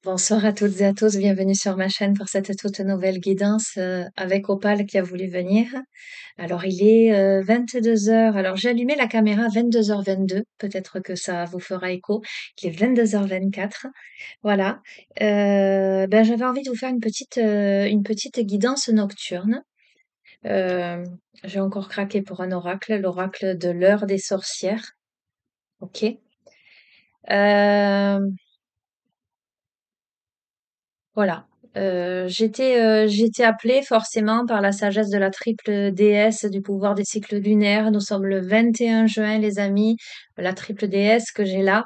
Bonsoir à toutes et à tous, bienvenue sur ma chaîne pour cette toute nouvelle guidance avec Opal qui a voulu venir. Alors il est 22 heures. Alors j'ai allumé la caméra à 22h22, peut-être que ça vous fera écho. Il est 22h24, voilà. J'avais envie de vous faire une petite guidance nocturne. Euh, j'ai encore craqué pour un oracle, l'oracle de l'heure des sorcières. Ok. Euh, Voilà. J'étais appelée forcément par la sagesse de la triple déesse du pouvoir des cycles lunaires. Nous sommes le 21 juin, les amis, la triple déesse que j'ai là.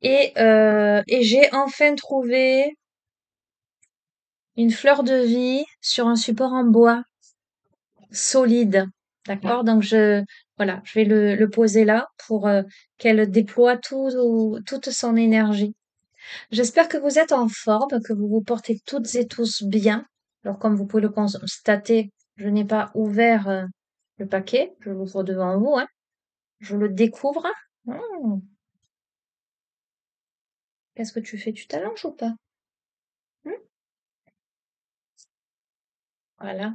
Et j'ai enfin trouvé une fleur de vie sur un support en bois solide. D'accord? Donc voilà, je vais le poser là pour qu'elle déploie toute son énergie. J'espère que vous êtes en forme, que vous vous portez toutes et tous bien. Alors, comme vous pouvez le constater, je n'ai pas ouvert le paquet. Je l'ouvre devant vous, hein. Je le découvre. Hmm. Qu'est-ce que tu fais? Tu t'allonges ou pas? Hmm. Voilà.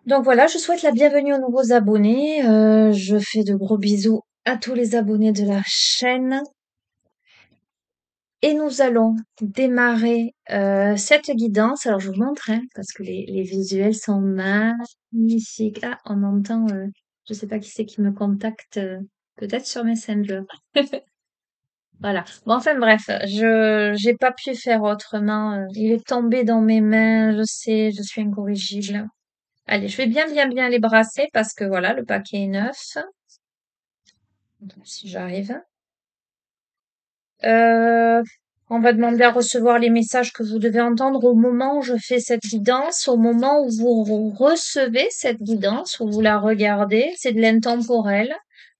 Donc voilà, je souhaite la bienvenue aux nouveaux abonnés. Je fais de gros bisous à tous les abonnés de la chaîne. Et nous allons démarrer cette guidance. Alors, je vous montre, hein, parce que les visuels sont magnifiques. Ah, on entend, je sais pas qui c'est qui me contacte, peut-être sur Messenger. Voilà. Bon, enfin bref, je j'ai pas pu faire autrement. Il est tombé dans mes mains, je sais, je suis incorrigible. Allez, je vais bien les brasser parce que voilà, le paquet est neuf. Donc, si j'arrive. Euh, on va demander à recevoir les messages que vous devez entendre au moment où je fais cette guidance, au moment où vous recevez cette guidance, où vous la regardez. C'est de l'intemporel.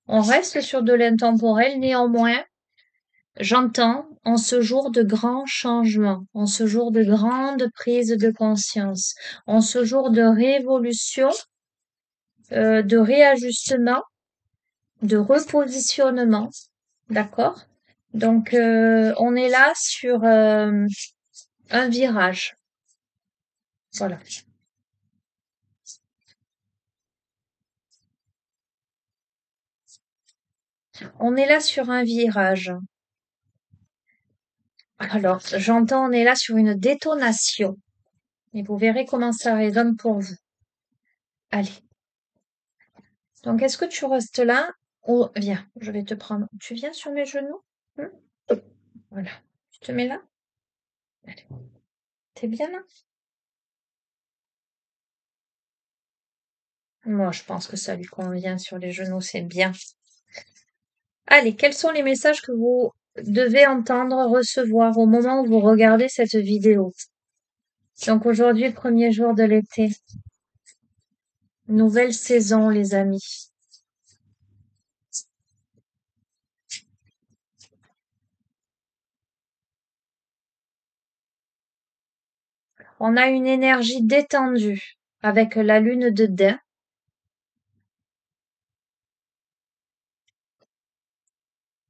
On reste sur de l'intemporel. Néanmoins, j'entends en ce jour de grands changements, en ce jour de grande prise de conscience, en ce jour de révolution, de réajustement, de repositionnement. D'accord? Donc, on est là sur un virage. Voilà. On est là sur un virage. Alors, j'entends, on est là sur une détonation. Et vous verrez comment ça résonne pour vous. Allez. Donc, est-ce que tu restes là? Oh, viens, je vais te prendre. Tu viens sur mes genoux? Hmm. Voilà. Tu te mets là? Allez. T'es bien là? Moi, je pense que ça lui convient sur les genoux, c'est bien. Allez, quels sont les messages que vous devez entendre, recevoir au moment où vous regardez cette vidéo? Donc aujourd'hui, premier jour de l'été. Nouvelle saison, les amis. On a une énergie détendue avec la lune de Dain.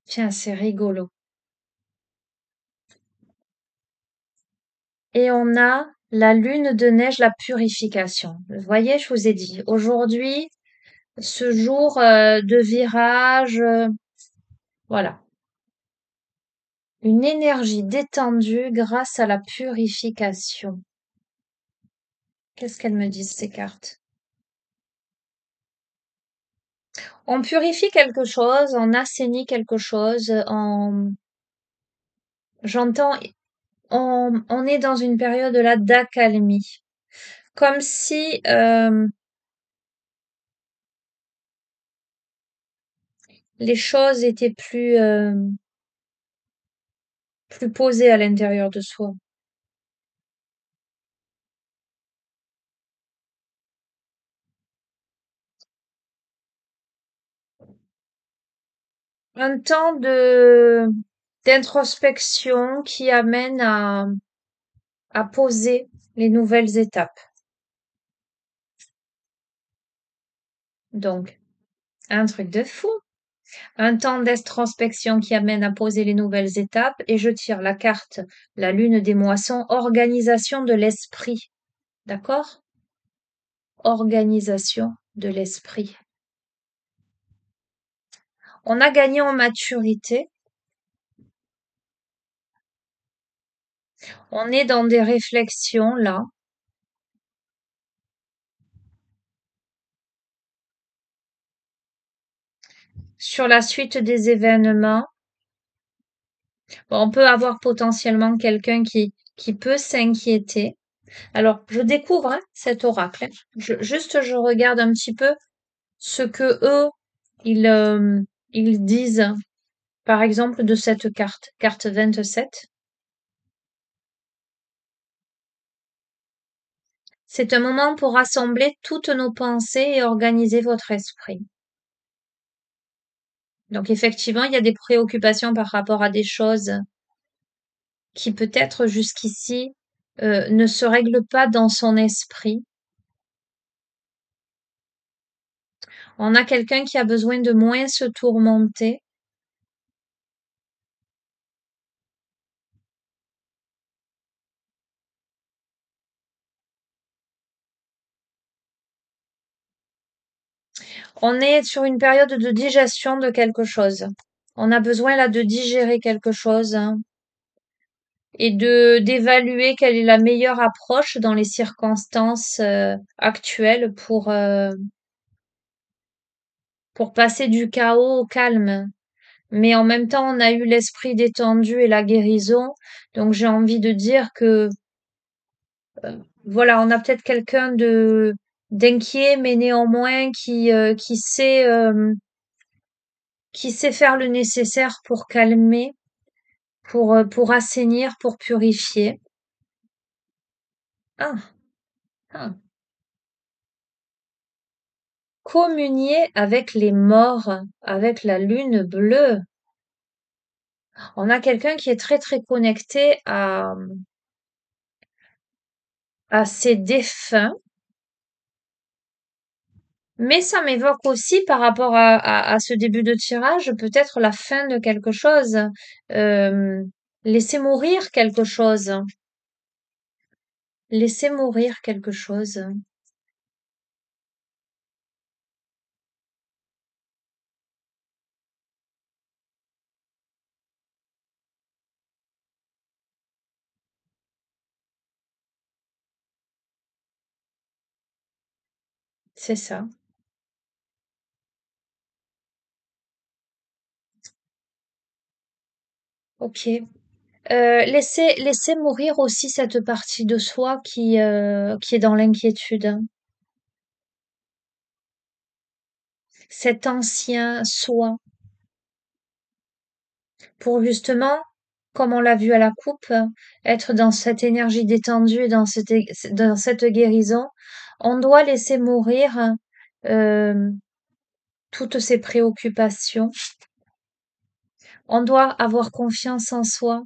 Tiens, c'est rigolo. Et on a la lune de neige, la purification. Vous voyez, je vous ai dit, aujourd'hui, ce jour de virage, voilà. Une énergie détendue grâce à la purification. Qu'est-ce qu'elles me disent, ces cartes? On purifie quelque chose, on assainit quelque chose, j'entends, on est dans une période là d'accalmie. Comme si les choses étaient plus posées à l'intérieur de soi. Un temps d'introspection qui amène à poser les nouvelles étapes. Donc, un truc de fou. Un temps d'introspection qui amène à poser les nouvelles étapes et je tire la carte, la lune des moissons, organisation de l'esprit. D'accord? Organisation de l'esprit. On a gagné en maturité. On est dans des réflexions là sur la suite des événements. Bon, on peut avoir potentiellement quelqu'un qui peut s'inquiéter. Alors, je découvre hein, cet oracle. Hein. Je regarde un petit peu ce que eux, ils, euh, ils disent, par exemple, de cette carte, carte 27. C'est un moment pour rassembler toutes nos pensées et organiser votre esprit. Donc, effectivement, il y a des préoccupations par rapport à des choses qui peut-être jusqu'ici ne se règlent pas dans son esprit. On a quelqu'un qui a besoin de moins se tourmenter. On est sur une période de digestion de quelque chose. On a besoin là de digérer quelque chose hein, et de d'évaluer quelle est la meilleure approche dans les circonstances actuelles pour passer du chaos au calme. Mais en même temps, on a eu l'esprit détendu et la guérison. Donc j'ai envie de dire que voilà, on a peut-être quelqu'un de d'inquiet, mais néanmoins qui sait faire le nécessaire pour calmer, pour assainir, pour purifier. Ah, ah. Communier avec les morts, avec la lune bleue. On a quelqu'un qui est très très connecté à ses défunts, mais ça m'évoque aussi par rapport à ce début de tirage, peut-être la fin de quelque chose. Euh, Laisser mourir quelque chose. Laisser mourir quelque chose. C'est ça. Ok. Laisser mourir aussi cette partie de soi qui est dans l'inquiétude. Cet ancien soi. Pour justement, comme on l'a vu à la coupe, être dans cette énergie détendue et dans cette guérison. On doit laisser mourir euh, toutes ces préoccupations. On doit avoir confiance en soi.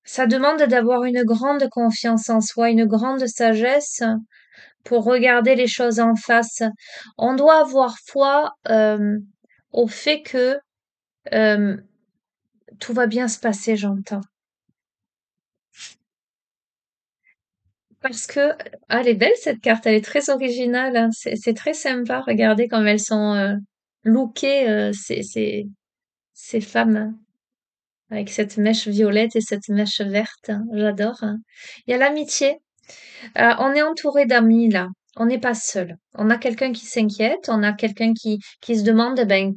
Ça demande d'avoir une grande confiance en soi, une grande sagesse pour regarder les choses en face. On doit avoir foi au fait que euh, tout va bien se passer, j'entends. Parce que, ah, elle est belle cette carte, elle est très originale, hein. C'est très sympa. Regardez comme elles sont lookées, ces femmes, hein, avec cette mèche violette et cette mèche verte. Hein. J'adore. Hein. Il y a l'amitié. On est entouré d'amis là. On n'est pas seul. On a quelqu'un qui s'inquiète, on a quelqu'un qui se demande eh ben,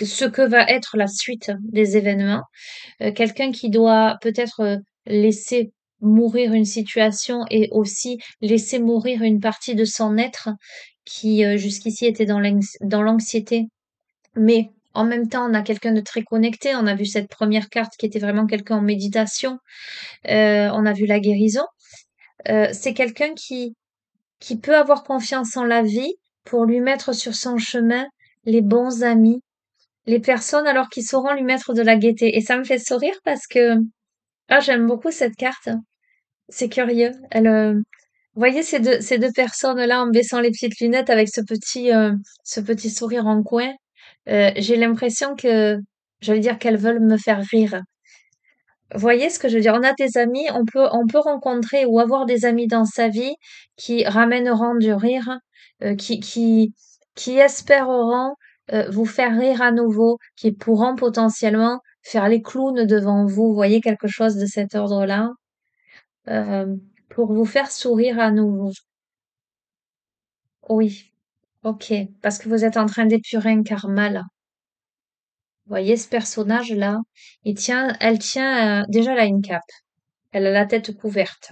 ce que va être la suite des événements. Quelqu'un qui doit peut-être laisser mourir une situation et aussi laisser mourir une partie de son être qui jusqu'ici était dans l'anxiété. Mais en même temps, on a quelqu'un de très connecté. On a vu cette première carte qui était vraiment quelqu'un en méditation. On a vu la guérison. C'est quelqu'un qui peut avoir confiance en la vie pour lui mettre sur son chemin les bons amis, les personnes alors qui sauront lui mettre de la gaieté. Et ça me fait sourire parce que ah, j'aime beaucoup cette carte. C'est curieux. Vous voyez ces deux personnes-là en baissant les petites lunettes avec ce petit sourire en coin. J'ai l'impression que, j'allais dire qu'elles veulent me faire rire. Vous voyez ce que je veux dire? On a des amis, on peut rencontrer ou avoir des amis dans sa vie qui ramèneront du rire, euh, qui, qui, qui espéreront vous faire rire à nouveau, qui pourront potentiellement faire les clowns devant vous. Vous voyez quelque chose de cet ordre-là, euh, pour vous faire sourire à nouveau. Oui, ok, parce que vous êtes en train d'épurer un karma là. Vous voyez ce personnage-là, elle tient, déjà elle a une cape, elle a la tête couverte.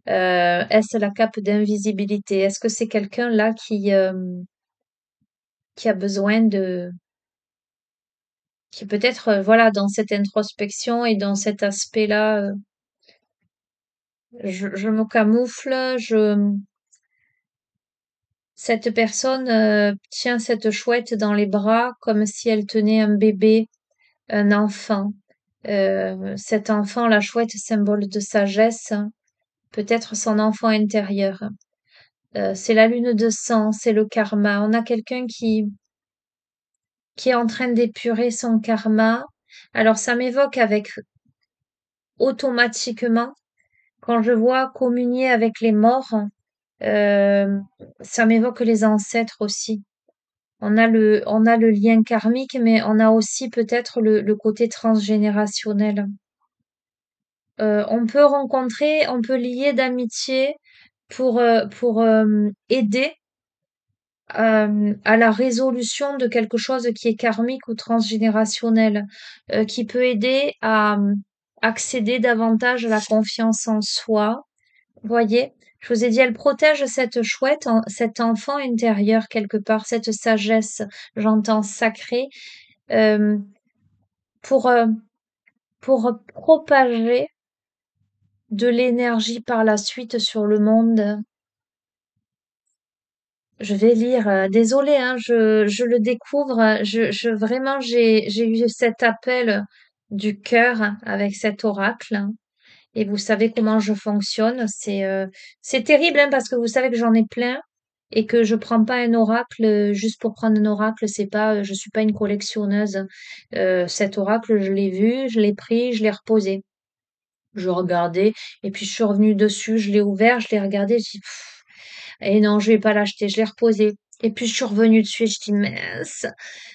Est-ce la cape d'invisibilité? Est-ce que c'est quelqu'un là qui a besoin qui peut-être, voilà, dans cette introspection et dans cet aspect-là, je me camoufle, cette personne tient cette chouette dans les bras comme si elle tenait un bébé, un enfant. Cet enfant, la chouette, symbole de sagesse, hein, peut-être son enfant intérieur. C'est la lune de sang, c'est le karma. On a quelqu'un qui est en train d'épurer son karma. Alors ça m'évoque avec automatiquement, quand je vois communier avec les morts, euh, ça m'évoque les ancêtres aussi. On a le lien karmique, mais on a aussi peut-être le côté transgénérationnel. On peut rencontrer, on peut lier d'amitié pour aider à la résolution de quelque chose qui est karmique ou transgénérationnel, qui peut aider à accéder davantage à la confiance en soi. Voyez, je vous ai dit, elle protège cette chouette, cet enfant intérieur quelque part, cette sagesse, j'entends sacrée, euh, pour, euh, pour propager de l'énergie par la suite sur le monde. Je vais lire, désolée, hein, je le découvre, vraiment, j'ai eu cet appel du cœur avec cet oracle, hein, et vous savez comment je fonctionne. C'est terrible, hein, parce que vous savez que j'en ai plein et que je prends pas un oracle juste pour prendre un oracle. C'est pas, je suis pas une collectionneuse. Cet oracle, je l'ai vu, je l'ai pris, je l'ai reposé. Je regardais et puis je suis revenue dessus, je l'ai ouvert, je l'ai regardé, j'ai dit: et non, je vais pas l'acheter, je l'ai reposé. Et puis je suis revenue dessus et je dis mince.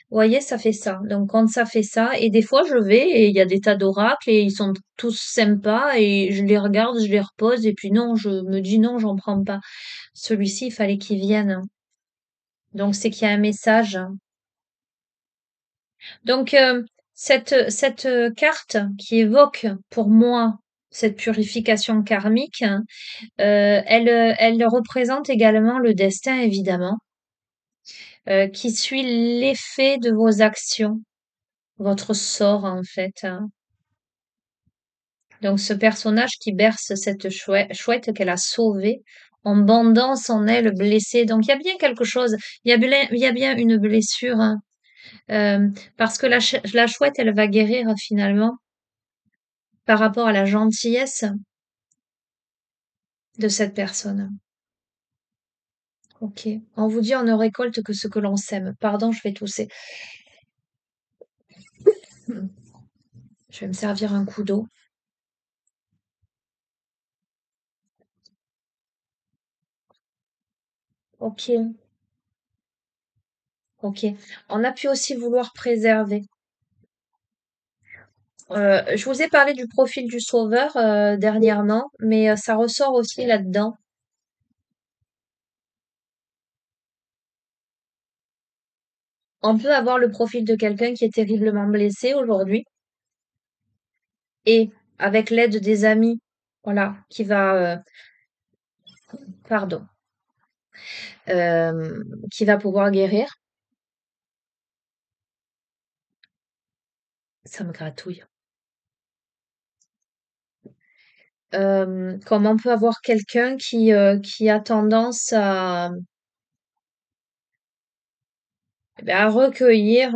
Vous voyez, ça fait ça. Donc quand ça fait ça, et des fois je vais et il y a des tas d'oracles et ils sont tous sympas et je les regarde, je les repose et puis non, je me dis non, j'en prends pas. Celui-ci, il fallait qu'il vienne. Donc c'est qu'il y a un message. Donc cette carte qui évoque pour moi cette purification karmique, elle représente également le destin, évidemment, qui suit l'effet de vos actions, votre sort en fait, hein. Donc ce personnage qui berce cette chouette qu'elle a sauvée en bandant son aile blessée. Donc il y a bien quelque chose, il y a bien une blessure, hein, parce que la chouette, elle va guérir finalement par rapport à la gentillesse de cette personne. Ok. On vous dit on ne récolte que ce que l'on sème. Pardon, je vais tousser. Je vais me servir un coup d'eau. Ok, ok. On a pu aussi vouloir préserver. Je vous ai parlé du profil du sauveur dernièrement, mais ça ressort aussi là-dedans. On peut avoir le profil de quelqu'un qui est terriblement blessé aujourd'hui et avec l'aide des amis, voilà, pardon, qui va pouvoir guérir. Ça me gratouille. Comme on peut avoir quelqu'un qui a tendance à recueillir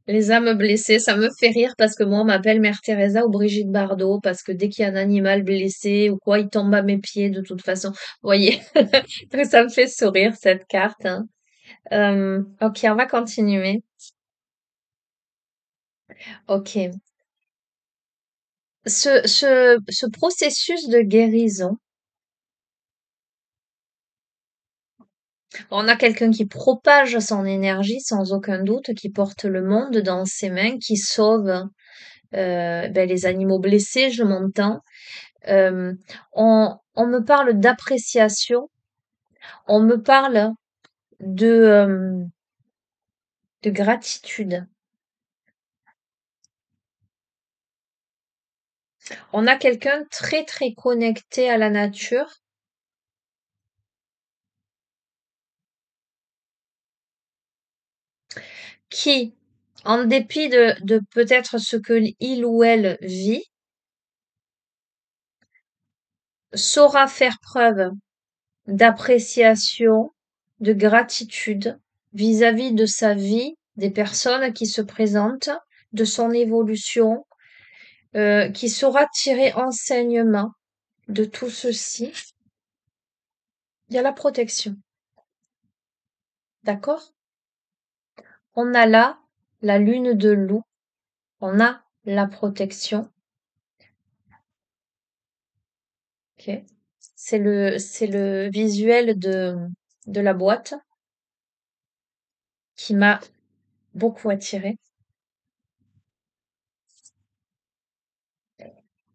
Les âmes blessées, ça me fait rire parce que moi, on m'appelle Mère Teresa ou Brigitte Bardot parce que dès qu'il y a un animal blessé ou quoi, il tombe à mes pieds de toute façon. Vous voyez? Donc ça me fait sourire cette carte, hein. Ok, on va continuer. Ok. Ce processus de guérison, on a quelqu'un qui propage son énergie sans aucun doute, qui porte le monde dans ses mains, qui sauve ben, les animaux blessés, je m'entends. Euh, on me parle d'appréciation, on me parle de, de gratitude. On a quelqu'un très très connecté à la nature qui, en dépit de peut-être ce que il ou elle vit, saura faire preuve d'appréciation, de gratitude vis-à-vis de sa vie, des personnes qui se présentent, de son évolution, qui saura tirer enseignement de tout ceci. Il y a la protection, d'accord? On a là la lune de loup, on a la protection, ok? C'est le visuel de la boîte qui m'a beaucoup attirée.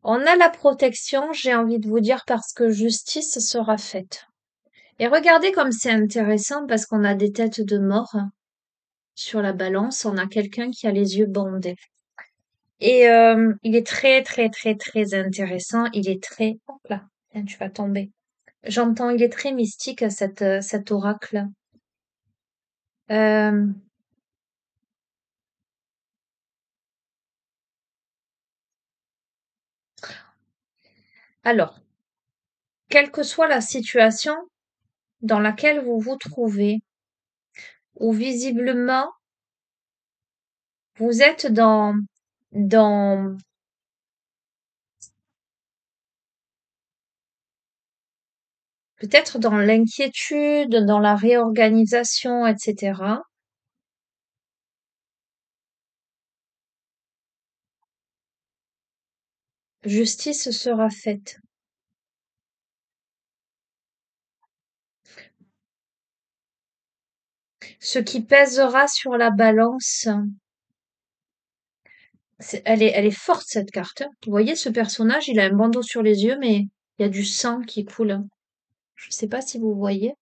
On a la protection, j'ai envie de vous dire, parce que justice sera faite. Et regardez comme c'est intéressant parce qu'on a des têtes de mort sur la balance, on a quelqu'un qui a les yeux bandés. Et il est très très très très intéressant, il est très... Hop là, tiens, tu vas tomber. J'entends, il est très mystique cet oracle. Euh, alors, quelle que soit la situation dans laquelle vous vous trouvez, ou visiblement vous êtes dans peut-être dans l'inquiétude, dans la réorganisation, etc. Justice sera faite. Ce qui pèsera sur la balance, elle est forte cette carte. Vous voyez ce personnage, il a un bandeau sur les yeux, mais il y a du sang qui coule. Je ne sais pas si vous voyez.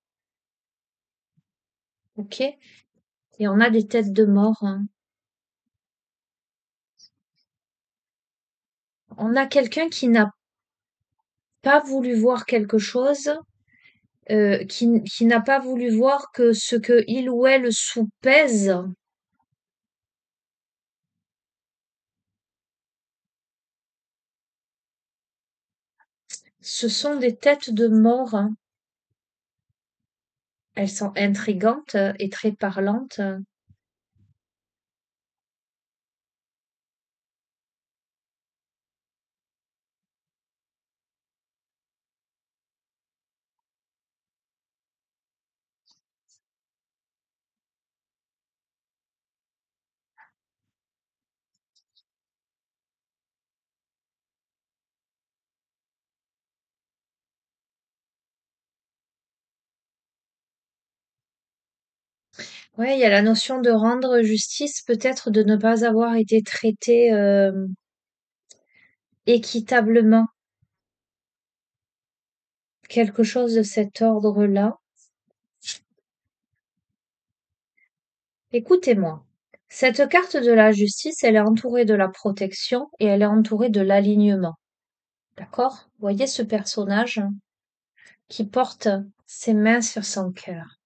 Ok? Et on a des têtes de mort, hein. On a quelqu'un qui n'a pas voulu voir quelque chose, qui n'a pas voulu voir que ce que il ou elle soupèse, ce sont des têtes de mort, hein. Elles sont intrigantes et très parlantes. Ouais, il y a la notion de rendre justice, peut-être de ne pas avoir été traité équitablement, quelque chose de cet ordre-là. Écoutez-moi. Cette carte de la justice, elle est entourée de la protection et elle est entourée de l'alignement. D'accord? Vous voyez ce personnage qui porte ses mains sur son cœur.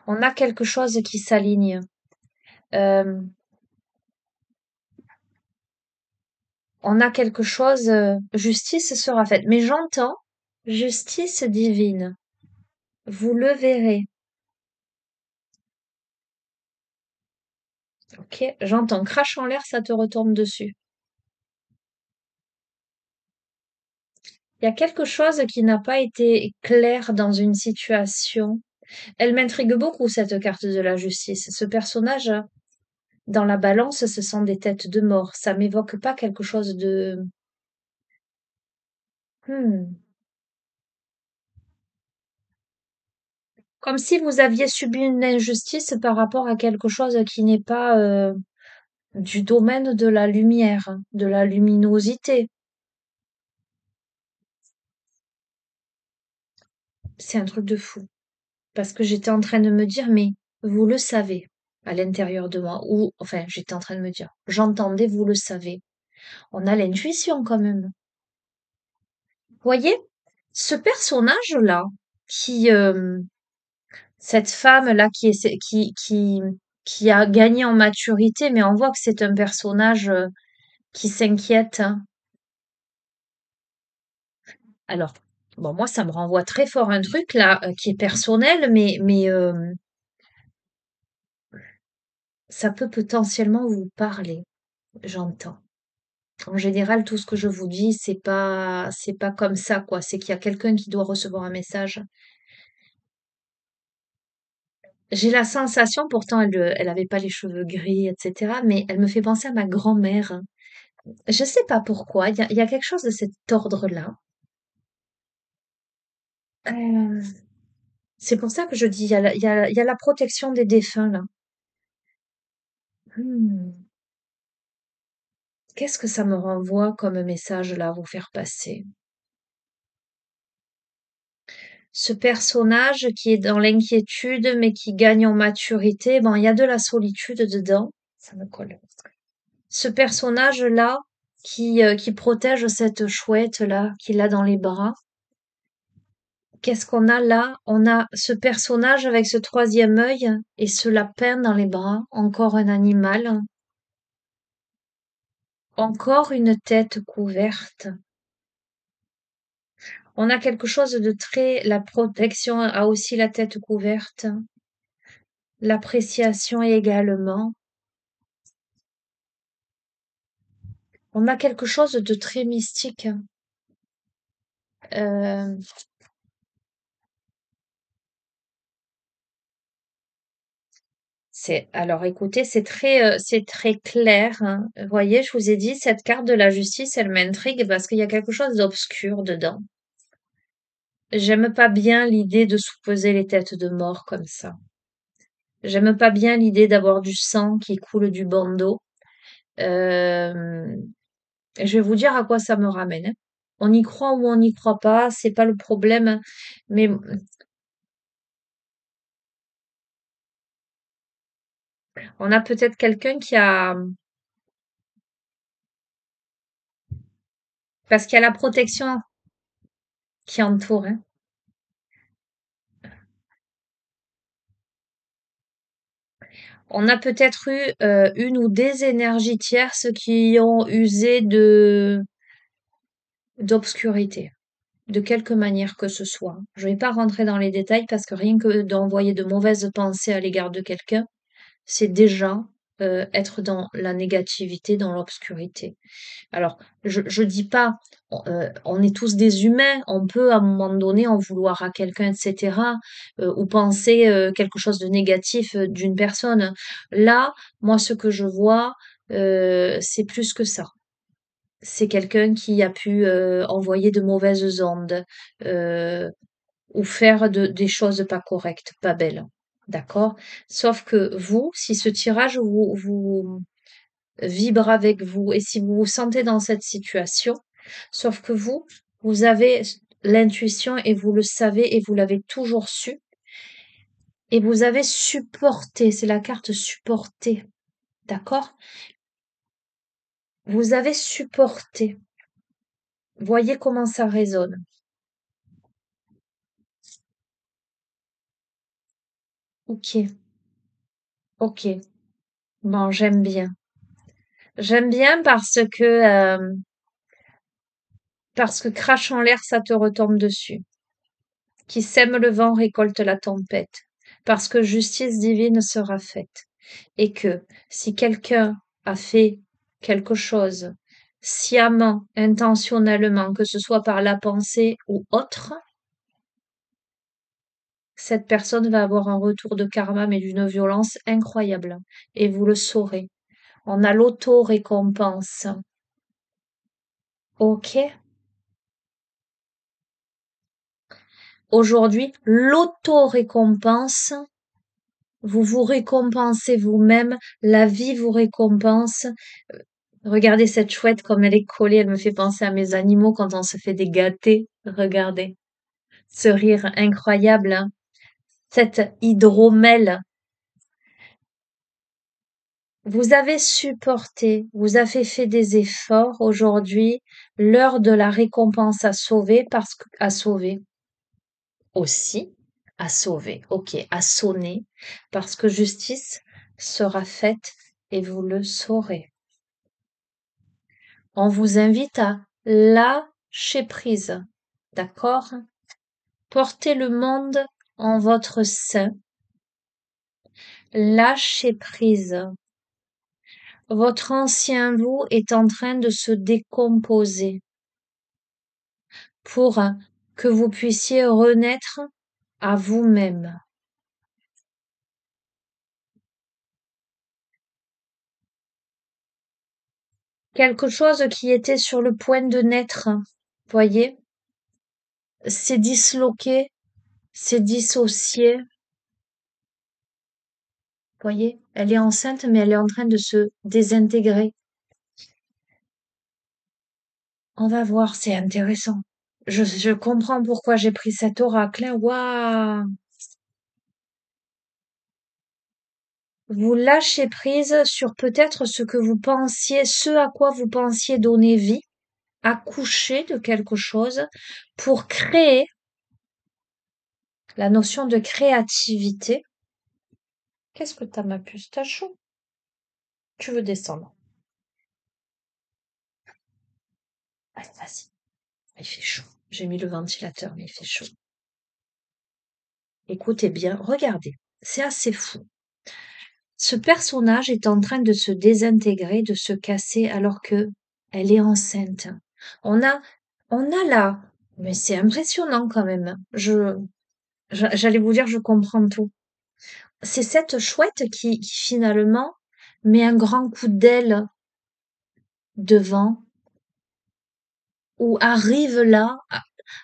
On a quelque chose qui s'aligne. Euh, on a quelque chose, justice sera faite. Mais j'entends justice divine. Vous le verrez. Ok, j'entends crache en l'air, ça te retombe dessus. Il y a quelque chose qui n'a pas été clair dans une situation. Elle m'intrigue beaucoup, cette carte de la justice. Ce personnage, dans la balance, ce sont des têtes de mort. Ça m'évoque pas quelque chose de... Hmm. Comme si vous aviez subi une injustice par rapport à quelque chose qui n'est pas du domaine de la lumière, de la luminosité. C'est un truc de fou. Parce que j'étais en train de me dire, mais vous le savez à l'intérieur de moi. Ou, enfin, j'étais en train de me dire, j'entendais, vous le savez. On a l'intuition quand même. Voyez, ce personnage-là, qui, cette femme-là qui a gagné en maturité, mais on voit que c'est un personnage qui s'inquiète, hein. Alors, bon, moi, ça me renvoie très fort un truc là qui est personnel, mais ça peut potentiellement vous parler. J'entends. En général, tout ce que je vous dis, c'est pas comme ça, quoi. C'est qu'il y a quelqu'un qui doit recevoir un message. J'ai la sensation, pourtant, elle avait pas les cheveux gris, etc., mais elle me fait penser à ma grand-mère. Je sais pas pourquoi. Il y a quelque chose de cet ordre-là. Euh, c'est pour ça que je dis, il y a la protection des défunts, là. Hmm. Qu'est-ce que ça me renvoie comme message là à vous faire passer? Ce personnage qui est dans l'inquiétude mais qui gagne en maturité, bon, il y a de la solitude dedans. Ça me colle. Ce personnage-là qui protège cette chouette-là, qu'il a dans les bras. Qu'est-ce qu'on a là? On a ce personnage avec ce troisième œil et ce lapin dans les bras. Encore un animal. Encore une tête couverte. On a quelque chose de très... La protection a aussi la tête couverte. L'appréciation également. On a quelque chose de très mystique. Euh, alors écoutez, c'est très clair, hein. Vous voyez, je vous ai dit, cette carte de la justice, elle m'intrigue parce qu'il y a quelque chose d'obscur dedans. J'aime pas bien l'idée de soupeser les têtes de mort comme ça. J'aime pas bien l'idée d'avoir du sang qui coule du bandeau. Euh, Et je vais vous dire à quoi ça me ramène, hein. On y croit ou on n'y croit pas, c'est pas le problème. Mais on a peut-être quelqu'un parce qu'il y a la protection qui entoure, hein. On a peut-être eu une ou des énergies tierces qui ont usé d'obscurité, de quelque manière que ce soit. Je vais pas rentrer dans les détails parce que rien que d'envoyer de mauvaises pensées à l'égard de quelqu'un, c'est déjà être dans la négativité, dans l'obscurité. Alors, je dis pas, on est tous des humains, on peut à un moment donné en vouloir à quelqu'un, etc., ou penser quelque chose de négatif d'une personne. Là, moi, ce que je vois, c'est plus que ça. C'est quelqu'un qui a pu envoyer de mauvaises ondes euh, ou faire des choses pas correctes, pas belles. D'accord? Sauf que vous, si ce tirage vous vibre avec vous et si vous vous sentez dans cette situation, sauf que vous avez l'intuition et vous le savez et vous l'avez toujours su et vous avez supporté, c'est la carte supporter, d'accord? Vous avez supporté. Voyez comment ça résonne. Ok, ok. Bon, j'aime bien. J'aime bien parce que crache en l'air, ça te retombe dessus. Qui sème le vent récolte la tempête, parce que justice divine sera faite. et que si quelqu'un a fait quelque chose sciemment, intentionnellement, que ce soit par la pensée ou autre, cette personne va avoir un retour de karma, mais d'une violence incroyable. Et vous le saurez. On a l'auto-récompense. Ok? Aujourd'hui, l'auto-récompense, vous vous récompensez vous-même, la vie vous récompense. Regardez cette chouette comme elle est collée, elle me fait penser à mes animaux quand on se fait des gâtés. Regardez, ce rire incroyable, hein. Cette hydromel. Vous avez supporté, vous avez fait des efforts aujourd'hui, l'heure de la récompense à sauver parce que à sauver aussi, à sauver, ok, à sonner parce que justice sera faite et vous le saurez. On vous invite à lâcher prise, d'accord? Portez le monde en votre sein, lâchez prise. Votre ancien vous est en train de se décomposer pour que vous puissiez renaître à vous-même. Quelque chose qui était sur le point de naître, voyez, c'est disloqué, c'est dissocié, voyez, elle est enceinte mais elle est en train de se désintégrer. On va voir, c'est intéressant. Je comprends pourquoi j'ai pris cet oracle, hein. Waouh! Vous lâchez prise sur peut-être ce que vous pensiez, ce à quoi vous pensiez donner vie, accoucher de quelque chose pour créer la notion de créativité. Qu'est-ce que t'as, ma puce? T'as chaud? Tu veux descendre? Allez, vas-y. Il fait chaud. J'ai mis le ventilateur, mais il fait chaud. Écoutez bien, regardez. C'est assez fou. Ce personnage est en train de se désintégrer, de se casser, alors que elle est enceinte. On a, on a là, mais c'est impressionnant quand même. J'allais vous dire, je comprends tout. C'est cette chouette qui finalement met un grand coup d'aile devant, ou arrive là,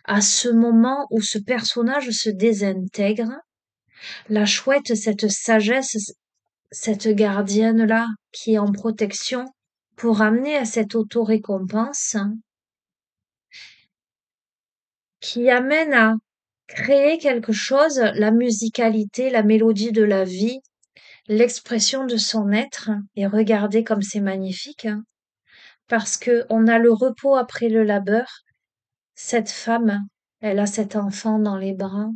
à ce moment où ce personnage se désintègre. La chouette, cette sagesse, cette gardienne-là, qui est en protection, pour amener à cette auto-récompense, qui amène à créer quelque chose, la musicalité, la mélodie de la vie, l'expression de son être. Et regardez comme c'est magnifique, hein, parce que on a le repos après le labeur. Cette femme, elle a cet enfant dans les bras.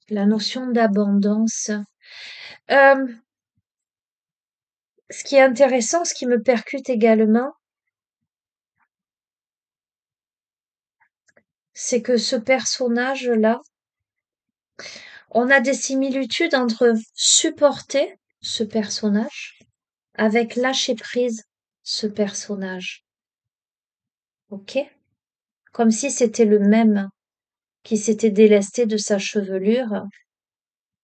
La notion d'abondance. Euh, Ce qui est intéressant, ce qui me percute également, c'est que ce personnage-là, on a des similitudes entre supporter ce personnage avec lâcher prise ce personnage. Ok? Comme si c'était le même qui s'était délesté de sa chevelure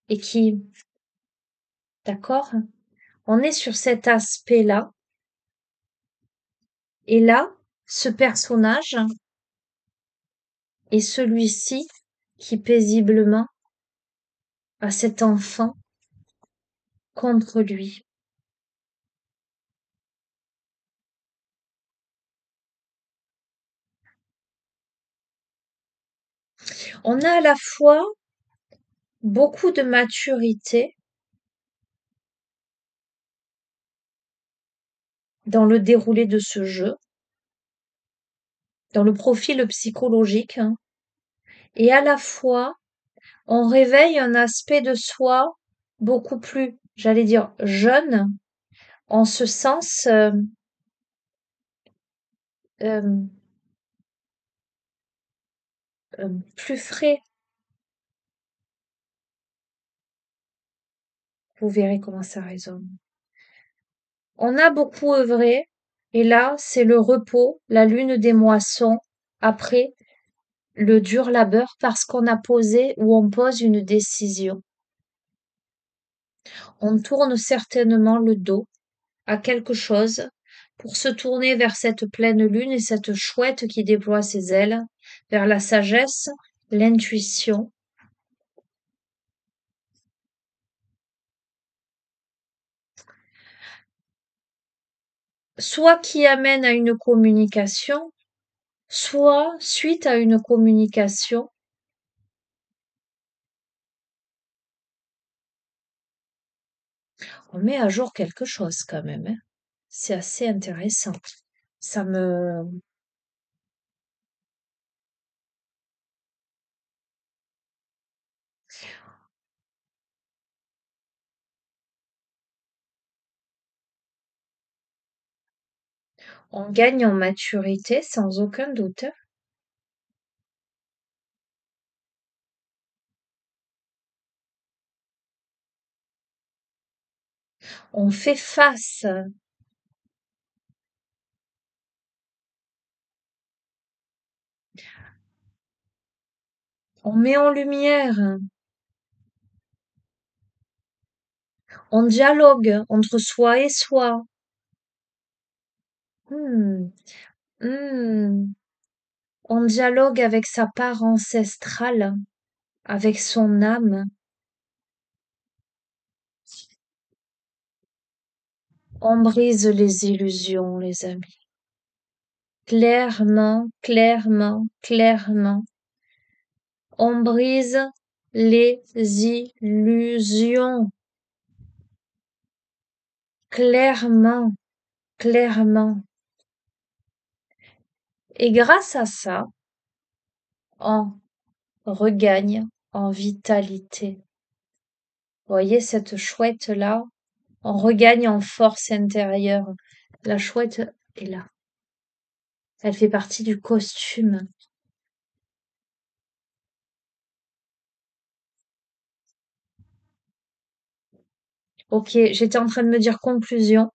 et qui, d'accord? On est sur cet aspect-là. Et là, ce personnage est celui-ci qui paisiblement a cet enfant contre lui. On a à la fois beaucoup de maturité dans le déroulé de ce jeu, dans le profil psychologique, hein, et à la fois on réveille un aspect de soi beaucoup plus, j'allais dire, jeune, en ce sens euh, plus frais, Vous verrez comment ça résonne. On a beaucoup œuvré, et là, c'est le repos, la lune des moissons, après le dur labeur, parce qu'on a posé ou on pose une décision. On tourne certainement le dos à quelque chose pour se tourner vers cette pleine lune et cette chouette qui déploie ses ailes, vers la sagesse, l'intuition. Soit qui amène à une communication, soit suite à une communication, on met à jour quelque chose quand même, hein. C'est assez intéressant. Ça me... On gagne en maturité sans aucun doute. On fait face, on met en lumière, on dialogue entre soi et soi. Hmm, hmm. On dialogue avec sa part ancestrale, avec son âme. On brise les illusions, les amis. Clairement, clairement, clairement. On brise les illusions. Clairement, clairement. Et grâce à ça, on regagne en vitalité. Vous voyez cette chouette-là? On regagne en force intérieure. La chouette est là. Elle fait partie du costume. Ok, j'étais en train de me dire conclusion.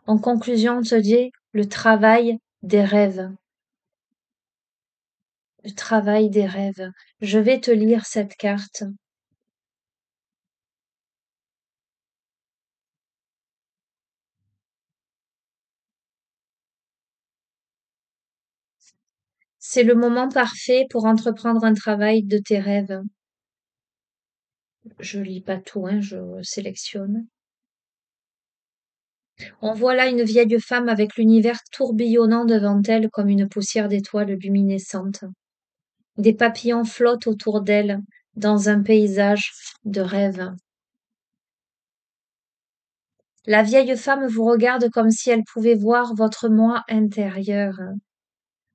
En conclusion, on te dit le travail des rêves. Le travail des rêves. Je vais te lire cette carte. C'est le moment parfait pour entreprendre un travail de tes rêves. Je lis pas tout, hein, je sélectionne. On voit là une vieille femme avec l'univers tourbillonnant devant elle comme une poussière d'étoiles luminescentes. Des papillons flottent autour d'elle dans un paysage de rêve. La vieille femme vous regarde comme si elle pouvait voir votre moi intérieur.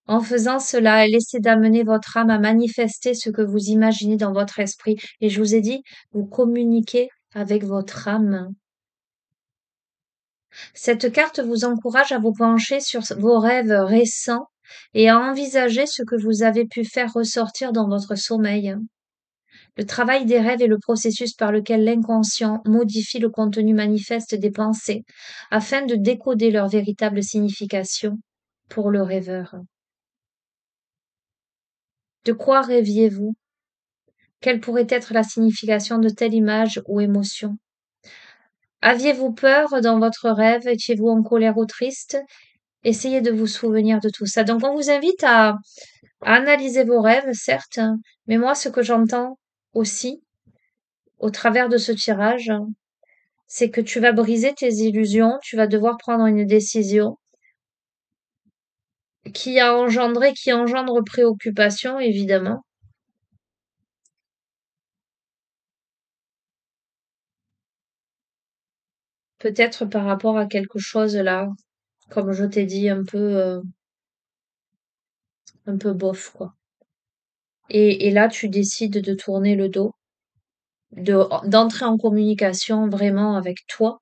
En faisant cela, elle essaie d'amener votre âme à manifester ce que vous imaginez dans votre esprit. Et je vous ai dit, vous communiquez avec votre âme. Cette carte vous encourage à vous pencher sur vos rêves récents et à envisager ce que vous avez pu faire ressortir dans votre sommeil. Le travail des rêves est le processus par lequel l'inconscient modifie le contenu manifeste des pensées afin de décoder leur véritable signification pour le rêveur. De quoi rêviez-vous? Quelle pourrait être la signification de telle image ou émotion? Aviez-vous peur dans votre rêve? Étiez-vous en colère ou triste? Essayez de vous souvenir de tout ça. Donc, on vous invite à analyser vos rêves, certes, mais moi, ce que j'entends aussi, au travers de ce tirage, c'est que tu vas briser tes illusions, tu vas devoir prendre une décision qui engendre préoccupation, évidemment. Peut-être par rapport à quelque chose là, comme je t'ai dit, un peu bof, quoi. Et là, tu décides de tourner le dos, d'entrer en communication vraiment avec toi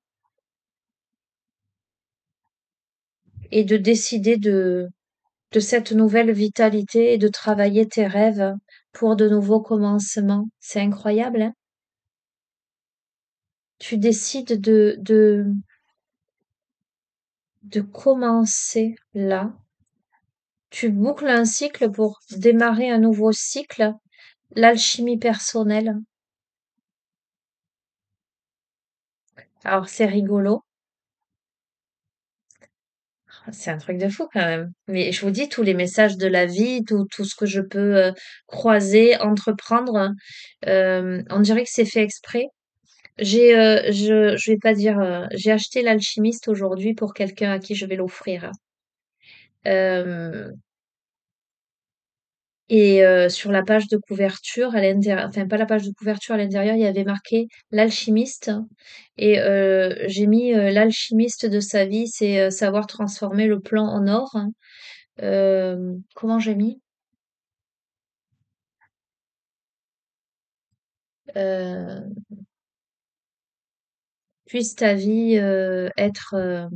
et de décider de cette nouvelle vitalité et de travailler tes rêves pour de nouveaux commencements. C'est incroyable, hein? tu décides de commencer là. Tu boucles un cycle pour démarrer un nouveau cycle, l'alchimie personnelle. Alors c'est rigolo, c'est un truc de fou quand même. Mais je vous dis, tous les messages de la vie, tout ce que je peux croiser, entreprendre, on dirait que c'est fait exprès. Je vais pas dire, j'ai acheté l'alchimiste aujourd'hui pour quelqu'un à qui je vais l'offrir. Euh, Et sur la page de couverture, à l'intérieur, enfin pas la page de couverture, à l'intérieur, il y avait marqué l'alchimiste. Et j'ai mis l'alchimiste de sa vie, c'est savoir transformer le plomb en or. Comment j'ai mis? Euh, Puisse ta vie être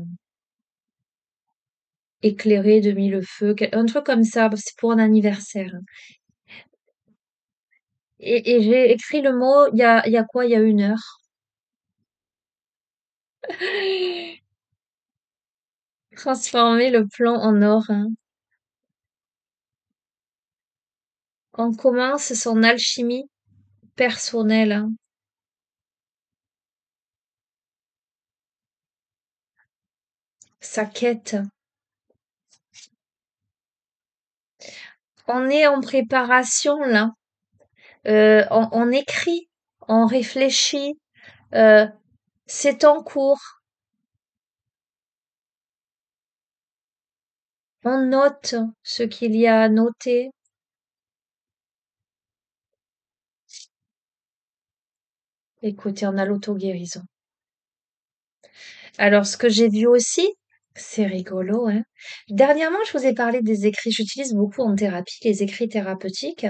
éclairée de mille feux, un truc comme ça, c'est pour un anniversaire. Et j'ai écrit le mot, il y a quoi? Il y a 1 heure. Transformer le plomb en or, hein. On commence son alchimie personnelle, hein, sa quête. On est en préparation là. On écrit, on réfléchit, euh, c'est en cours. On note ce qu'il y a à noter. Écoutez, on a l'auto-guérison. Alors, ce que j'ai vu aussi, c'est rigolo, hein. Dernièrement, je vous ai parlé des écrits. J'utilise beaucoup en thérapie les écrits thérapeutiques,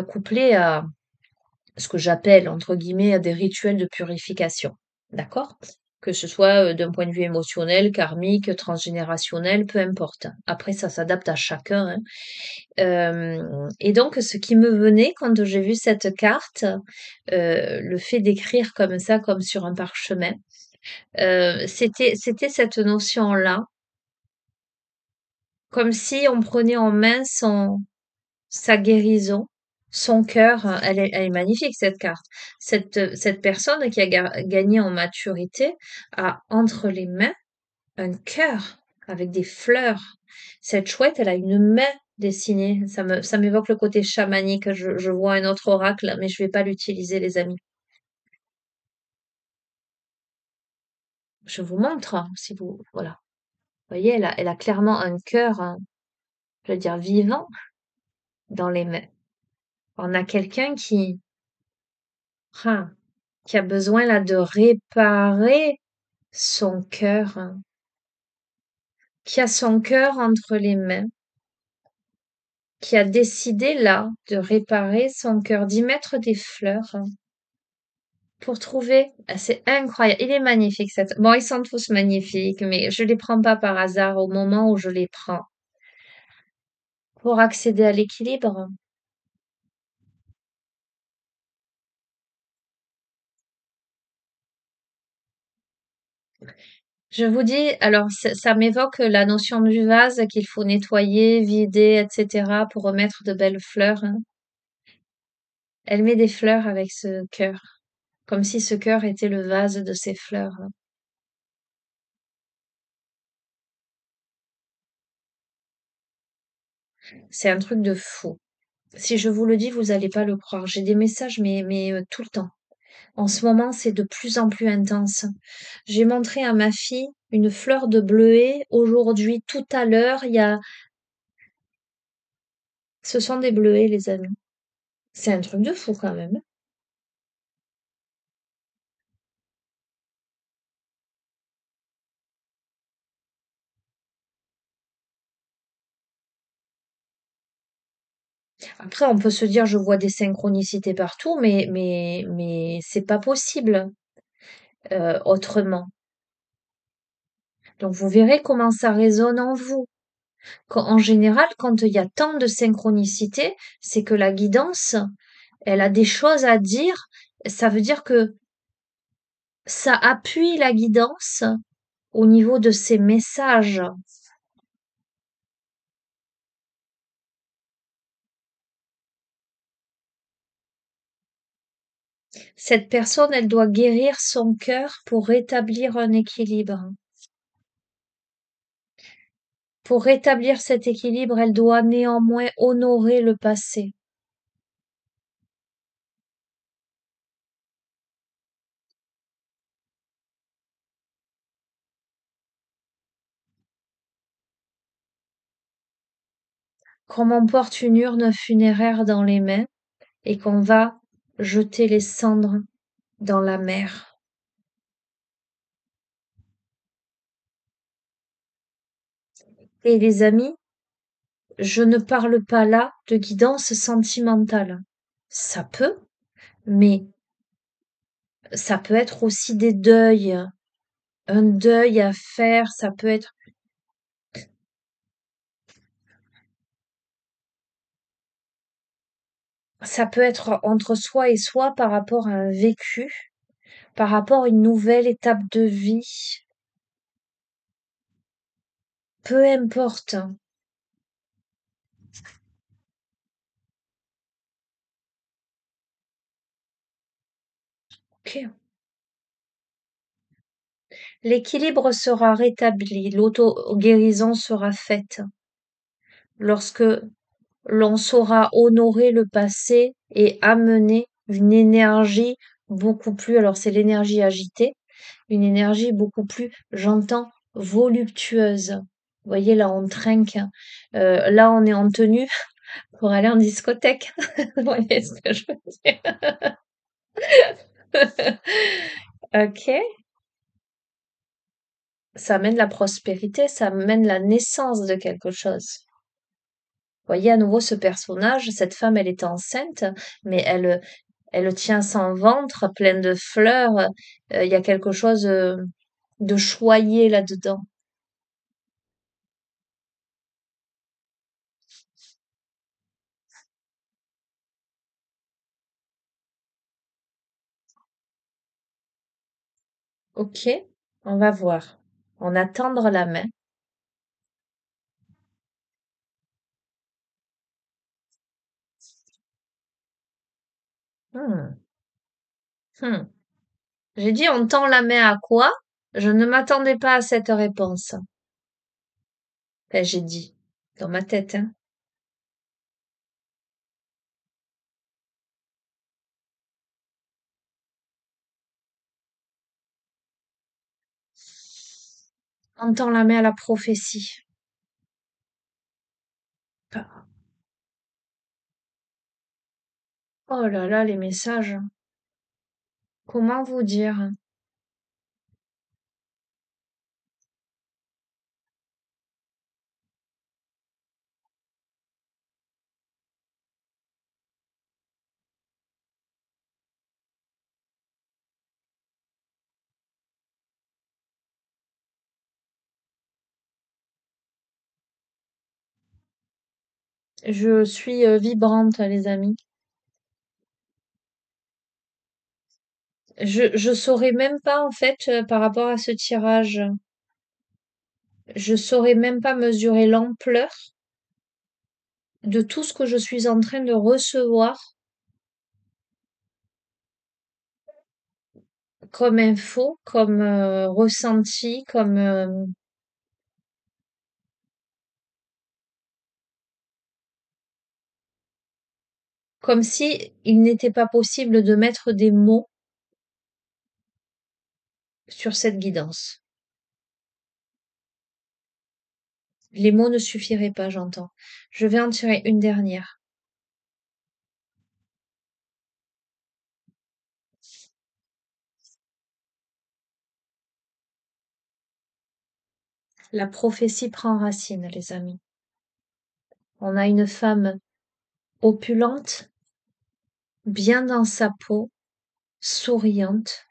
couplés à ce que j'appelle, entre guillemets, des rituels de purification. D'accord? Que ce soit d'un point de vue émotionnel, karmique, transgénérationnel, peu importe. Après, ça s'adapte à chacun, hein. Et donc, ce qui me venait quand j'ai vu cette carte, le fait d'écrire comme ça, comme sur un parchemin, c'était cette notion-là, comme si on prenait en main sa guérison, son cœur, elle est magnifique cette carte. Cette personne qui a gagné en maturité a entre les mains un cœur avec des fleurs. Cette chouette, elle a une main dessinée. Ça m'évoque le côté chamanique. Je vois un autre oracle, mais je vais pas l'utiliser, les amis. Je vous montre, hein, si vous, voilà. Vous voyez, elle a clairement un cœur, hein, je veux dire, vivant dans les mains. On a quelqu'un ah, qui a besoin là de réparer son cœur, hein, qui a son cœur entre les mains, qui a décidé là de réparer son cœur, d'y mettre des fleurs, hein, pour trouver. Ah, c'est incroyable. Il est magnifique cette. Bon, ils sont tous magnifiques, mais je les prends pas par hasard au moment où je les prends. Pour accéder à l'équilibre, je vous dis, alors ça m'évoque la notion du vase qu'il faut nettoyer, vider, etc. pour remettre de belles fleurs, hein. Elle met des fleurs avec ce cœur, comme si ce cœur était le vase de ses fleurs, hein. C'est un truc de fou. Si je vous le dis, vous allez pas le croire. J'ai des messages, mais tout le temps. En ce moment, c'est de plus en plus intense. J'ai montré à ma fille une fleur de bleuet aujourd'hui, tout à l'heure. Ce sont des bleuets, les amis. C'est un truc de fou quand même. Après, on peut se dire, je vois des synchronicités partout, mais c'est pas possible autrement. Donc, vous verrez comment ça résonne en vous. En général, quand il y a tant de synchronicité, c'est que la guidance, elle a des choses à dire. Ça veut dire que ça appuie la guidance au niveau de ses messages. Cette personne, elle doit guérir son cœur pour rétablir un équilibre. Pour rétablir cet équilibre, elle doit néanmoins honorer le passé. Comme on porte une urne funéraire dans les mains et qu'on va jeter les cendres dans la mer. Et les amis, je ne parle pas là de guidance sentimentale. Ça peut, mais ça peut être aussi des deuils, un deuil à faire, ça peut être entre soi et soi par rapport à un vécu, par rapport à une nouvelle étape de vie. Peu importe. Ok. L'équilibre sera rétabli, l'auto-guérison sera faite lorsque l'on saura honorer le passé et amener une énergie beaucoup plus, alors c'est l'énergie agitée, une énergie beaucoup plus, j'entends, voluptueuse. Vous voyez, là, on trinque. Là, on est en tenue pour aller en discothèque. Vous voyez ce que je veux dire? Ok. Ça amène la prospérité, ça amène la naissance de quelque chose. Voyez à nouveau ce personnage, cette femme, elle est enceinte, mais elle tient son ventre plein de fleurs. Il y a quelque chose de choyé là-dedans. Ok, on va voir. On a tendre la main. Hmm, hmm. J'ai dit on tend la main à quoi? Je ne m'attendais pas à cette réponse. Enfin, j'ai dit dans ma tête, hein. On tend la main à la prophétie. Bah, oh là là, les messages. Comment vous dire? Je suis vibrante, les amis. Je saurais même pas, en fait, par rapport à ce tirage, je saurais même pas mesurer l'ampleur de tout ce que je suis en train de recevoir comme info, comme ressenti, comme si il n'était pas possible de mettre des mots sur cette guidance. Les mots ne suffiraient pas, j'entends. Je vais en tirer une dernière. La prophétie prend racine, les amis. On a une femme opulente, bien dans sa peau, souriante.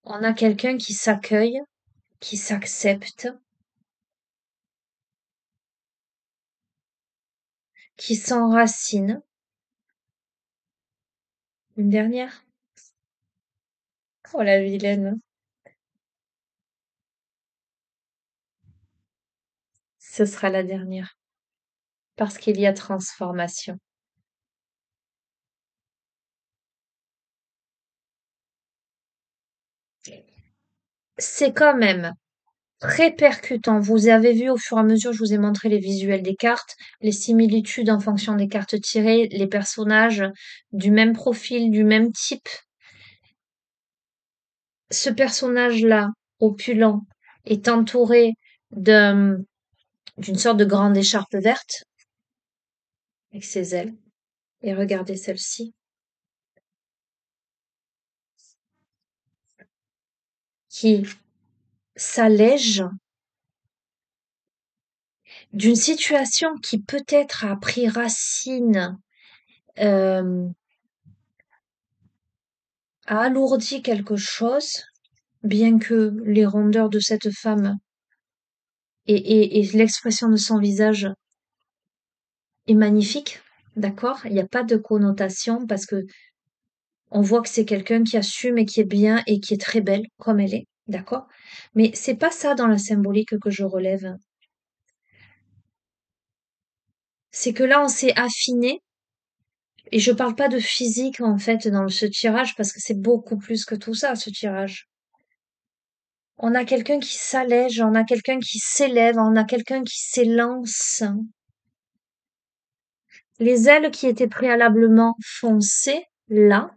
On a quelqu'un qui s'accueille, qui s'accepte, qui s'enracine. Une dernière? Oh la vilaine. Ce sera la dernière. Parce qu'il y a transformation. C'est quand même très percutant. Vous avez vu au fur et à mesure, je vous ai montré les visuels des cartes, les similitudes en fonction des cartes tirées, les personnages du même profil, du même type. Ce personnage-là, opulent, est entouré d'une sorte de grande écharpe verte avec ses ailes. Et regardez celle-ci, qui s'allège d'une situation qui peut-être a pris racine, euh, a alourdi quelque chose, bien que les rondeurs de cette femme et l'expression de son visage est magnifique, d'accord? Il n'y a pas de connotation parce que on voit que c'est quelqu'un qui assume et qui est bien et qui est très belle comme elle est, d'accord? Mais c'est pas ça dans la symbolique que je relève. C'est que là, on s'est affiné et je parle pas de physique en fait dans ce tirage parce que c'est beaucoup plus que tout ça, ce tirage. On a quelqu'un qui s'allège, on a quelqu'un qui s'élève, on a quelqu'un qui s'élance. Les ailes qui étaient préalablement foncées, là,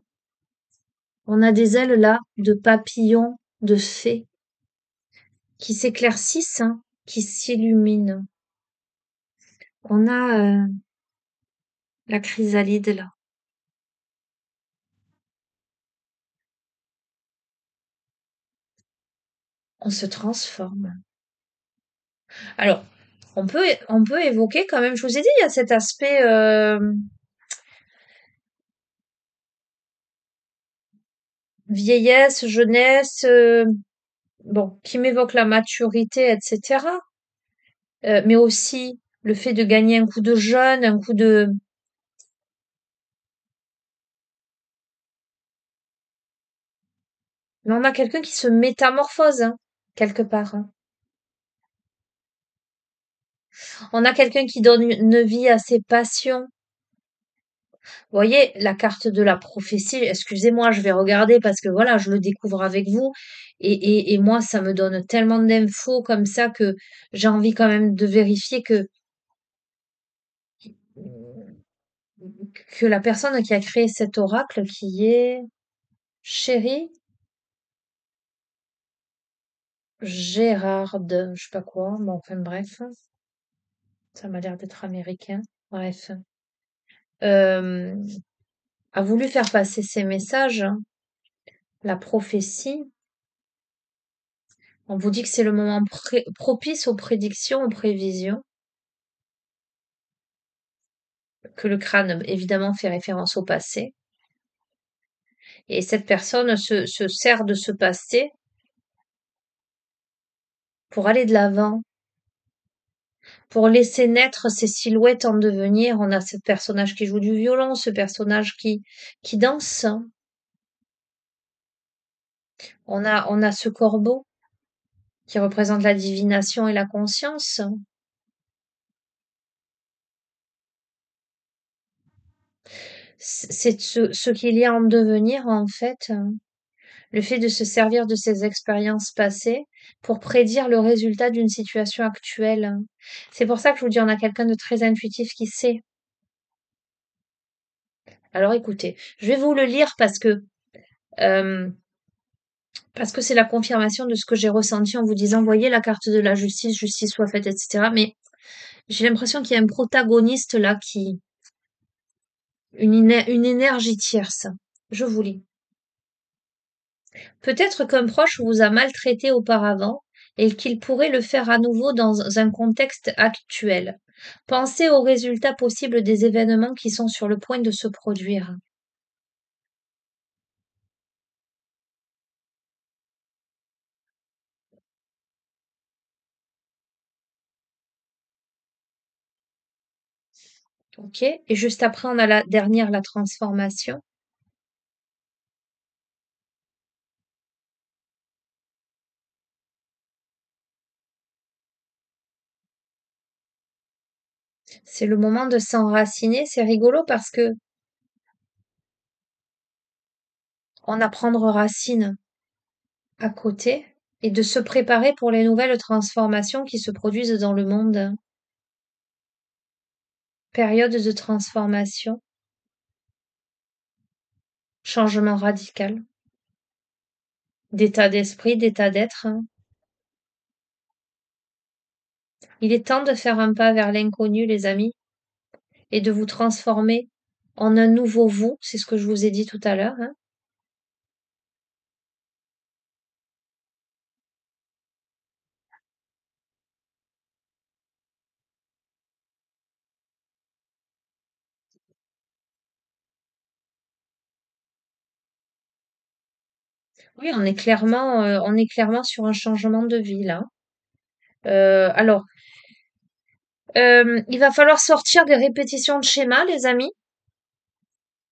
on a des ailes là de papillons, de fées, qui s'éclaircissent, hein, qui s'illuminent. On a la chrysalide là. On se transforme. Alors, on peut évoquer quand même, je vous ai dit, il y a cet aspect vieillesse, jeunesse, bon, qui m'évoque la maturité, etc. Mais aussi le fait de gagner un coup de jeune, un coup de... Mais on a quelqu'un qui se métamorphose, hein, quelque part, hein. On a quelqu'un qui donne une vie à ses passions. Vous voyez, la carte de la prophétie, excusez-moi, je vais regarder parce que voilà, je le découvre avec vous. Et moi, ça me donne tellement d'infos comme ça que j'ai envie quand même de vérifier que la personne qui a créé cet oracle, qui est Chérie Gérard, je sais pas quoi, bon, enfin bref, ça m'a l'air d'être américain. Bref, euh, a voulu faire passer ces messages, hein. La prophétie, on vous dit que c'est le moment propice aux prédictions, aux prévisions, que le crâne évidemment fait référence au passé. Et cette personne se sert de ce passé pour aller de l'avant, pour laisser naître ces silhouettes en devenir. On a ce personnage qui joue du violon, ce personnage qui danse. On a ce corbeau qui représente la divination et la conscience. C'est ce qu'il y a en devenir, en fait. Le fait de se servir de ses expériences passées pour prédire le résultat d'une situation actuelle. C'est pour ça que je vous dis, on a quelqu'un de très intuitif qui sait. Alors écoutez, je vais vous le lire euh, parce que c'est la confirmation de ce que j'ai ressenti en vous disant, voyez la carte de la justice, justice soit faite, etc. Mais j'ai l'impression qu'il y a un protagoniste là une énergie tierce. Je vous lis. Peut-être qu'un proche vous a maltraité auparavant et qu'il pourrait le faire à nouveau dans un contexte actuel. Pensez aux résultats possibles des événements qui sont sur le point de se produire. Ok? Et juste après, on a la dernière, la transformation. C'est le moment de s'enraciner. C'est rigolo parce que on a prendre racine à côté et de se préparer pour les nouvelles transformations qui se produisent dans le monde. Période de transformation, changement radical, d'état d'esprit, d'état d'être, hein. Il est temps de faire un pas vers l'inconnu, les amis, et de vous transformer en un nouveau vous. C'est ce que je vous ai dit tout à l'heure, hein. Oui, on est clairement sur un changement de vie là. Alors, il va falloir sortir des répétitions de schémas, les amis,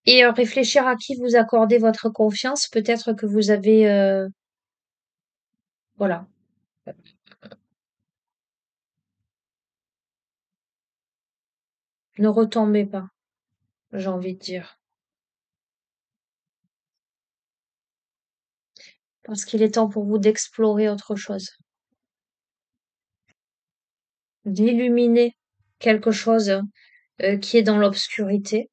et réfléchir à qui vous accordez votre confiance. Peut-être que vous avez, voilà, ne retombez pas, j'ai envie de dire, parce qu'il est temps pour vous d'explorer autre chose, d'illuminer quelque chose qui est dans l'obscurité.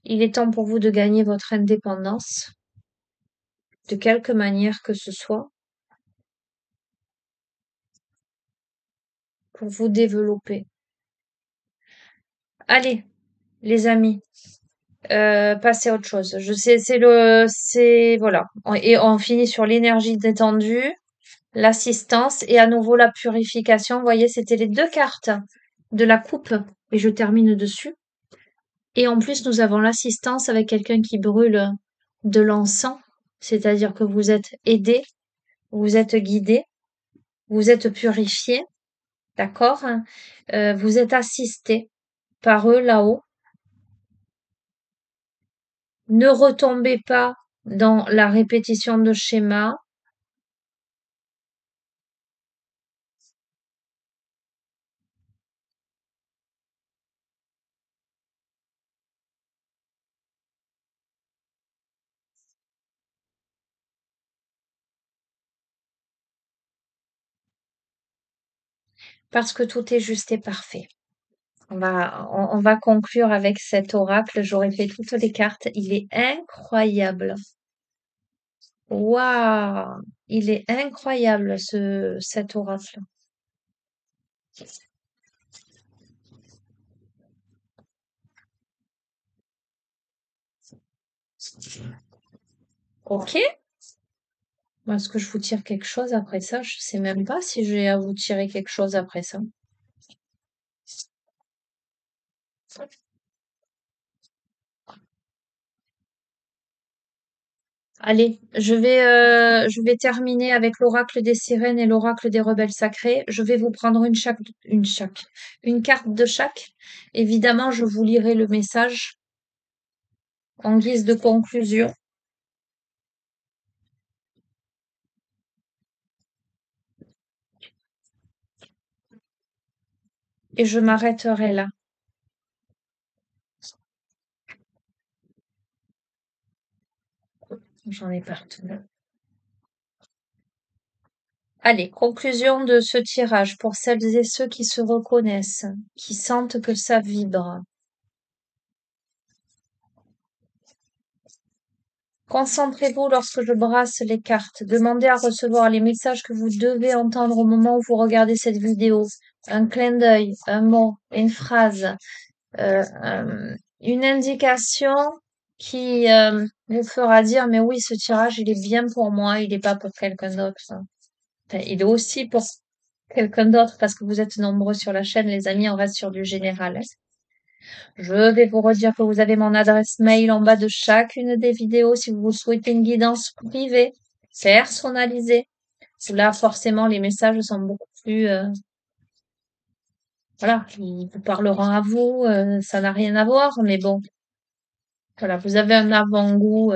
Il est temps pour vous de gagner votre indépendance, de quelque manière que ce soit, pour vous développer. Allez, les amis, passez à autre chose. Je sais, voilà. Et on finit sur l'énergie détendue, l'assistance et à nouveau la purification. Vous voyez, c'était les deux cartes de la coupe et je termine dessus. Et en plus, nous avons l'assistance avec quelqu'un qui brûle de l'encens, c'est-à-dire que vous êtes aidé, vous êtes guidé, vous êtes purifié, d'accord? Vous êtes assisté par eux là-haut. Ne retombez pas dans la répétition de schémas parce que tout est juste et parfait. On va conclure avec cet oracle. J'aurais fait toutes les cartes. Il est incroyable. Waouh! Il est incroyable cet oracle. Ok? Est-ce que je vous tire quelque chose après ça? Je sais même pas si j'ai à vous tirer quelque chose après ça. Allez, je vais terminer avec l'oracle des sirènes et l'oracle des rebelles sacrés. Je vais vous prendre une carte de chaque. Évidemment, je vous lirai le message en guise de conclusion et je m'arrêterai là. J'en ai partout. Allez, conclusion de ce tirage pour celles et ceux qui se reconnaissent, qui sentent que ça vibre. Concentrez-vous lorsque je brasse les cartes. Demandez à recevoir les messages que vous devez entendre au moment où vous regardez cette vidéo. Un clin d'œil, un mot, une phrase, une indication qui vous fera dire, mais oui, ce tirage, il est bien pour moi, il n'est pas pour quelqu'un d'autre. Enfin, il est aussi pour quelqu'un d'autre parce que vous êtes nombreux sur la chaîne, les amis, on reste sur du général, hein. Je vais vous redire que vous avez mon adresse mail en bas de chacune des vidéos si vous souhaitez une guidance privée, personnalisée. Là, forcément, les messages sont beaucoup plus, voilà, ils vous parleront à vous, ça n'a rien à voir, mais bon, voilà, vous avez un avant-goût,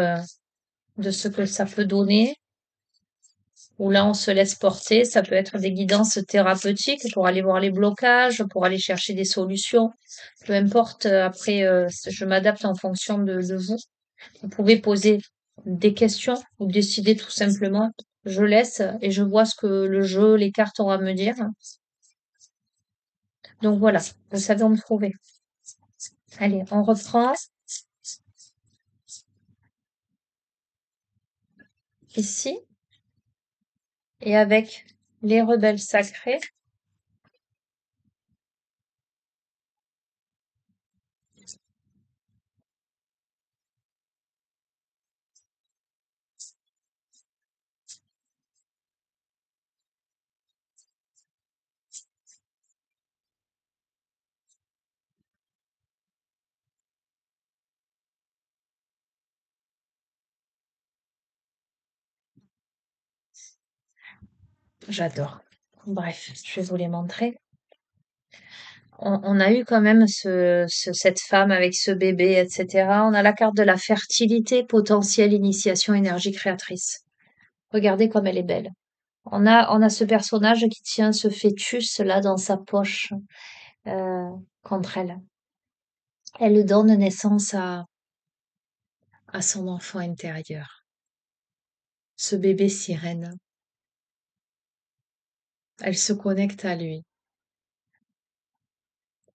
de ce que ça peut donner. où là, on se laisse porter. Ça peut être des guidances thérapeutiques pour aller voir les blocages, pour aller chercher des solutions. Peu importe, après, je m'adapte en fonction de vous. Vous pouvez poser des questions ou décider tout simplement. Je laisse et je vois ce que le jeu, les cartes aura à me dire. Donc voilà, vous savez où me trouver. Allez, on reprend ici et avec les rebelles sacrés. J'adore. Bref, je vais vous les montrer. On a eu quand même cette femme avec ce bébé, etc. On a la carte de la fertilité, potentielle initiation, énergie créatrice. Regardez comme elle est belle. On a ce personnage qui tient ce fœtus là dans sa poche euh, contre elle. Elle donne naissance à son enfant intérieur, ce bébé sirène. Elle se connecte à lui.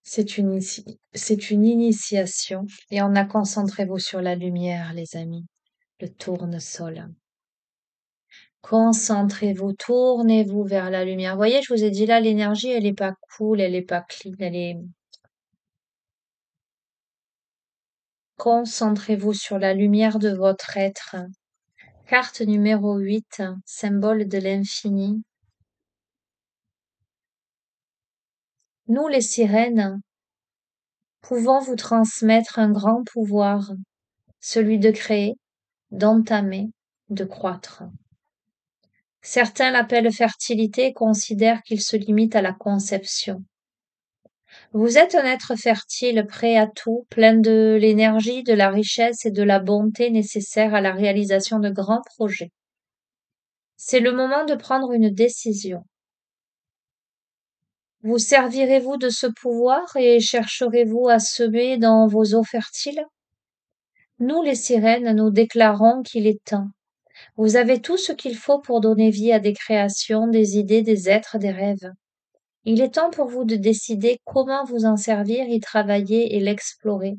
C'est une initiation et on a concentrez-vous sur la lumière, les amis, le tournesol. Concentrez-vous, tournez-vous vers la lumière. Vous voyez, je vous ai dit là, l'énergie, elle est pas cool, elle est pas clean, elle est... Concentrez-vous sur la lumière de votre être. Carte numéro 8, symbole de l'infini. Nous, les sirènes, pouvons vous transmettre un grand pouvoir, celui de créer, d'entamer, de croître. Certains l'appellent fertilité et considèrent qu'il se limite à la conception. Vous êtes un être fertile, prêt à tout, plein de l'énergie, de la richesse et de la bonté nécessaires à la réalisation de grands projets. C'est le moment de prendre une décision. Vous servirez-vous de ce pouvoir et chercherez-vous à semer dans vos eaux fertiles? Nous, les sirènes, nous déclarons qu'il est temps. Vous avez tout ce qu'il faut pour donner vie à des créations, des idées, des êtres, des rêves. Il est temps pour vous de décider comment vous en servir, y travailler et l'explorer.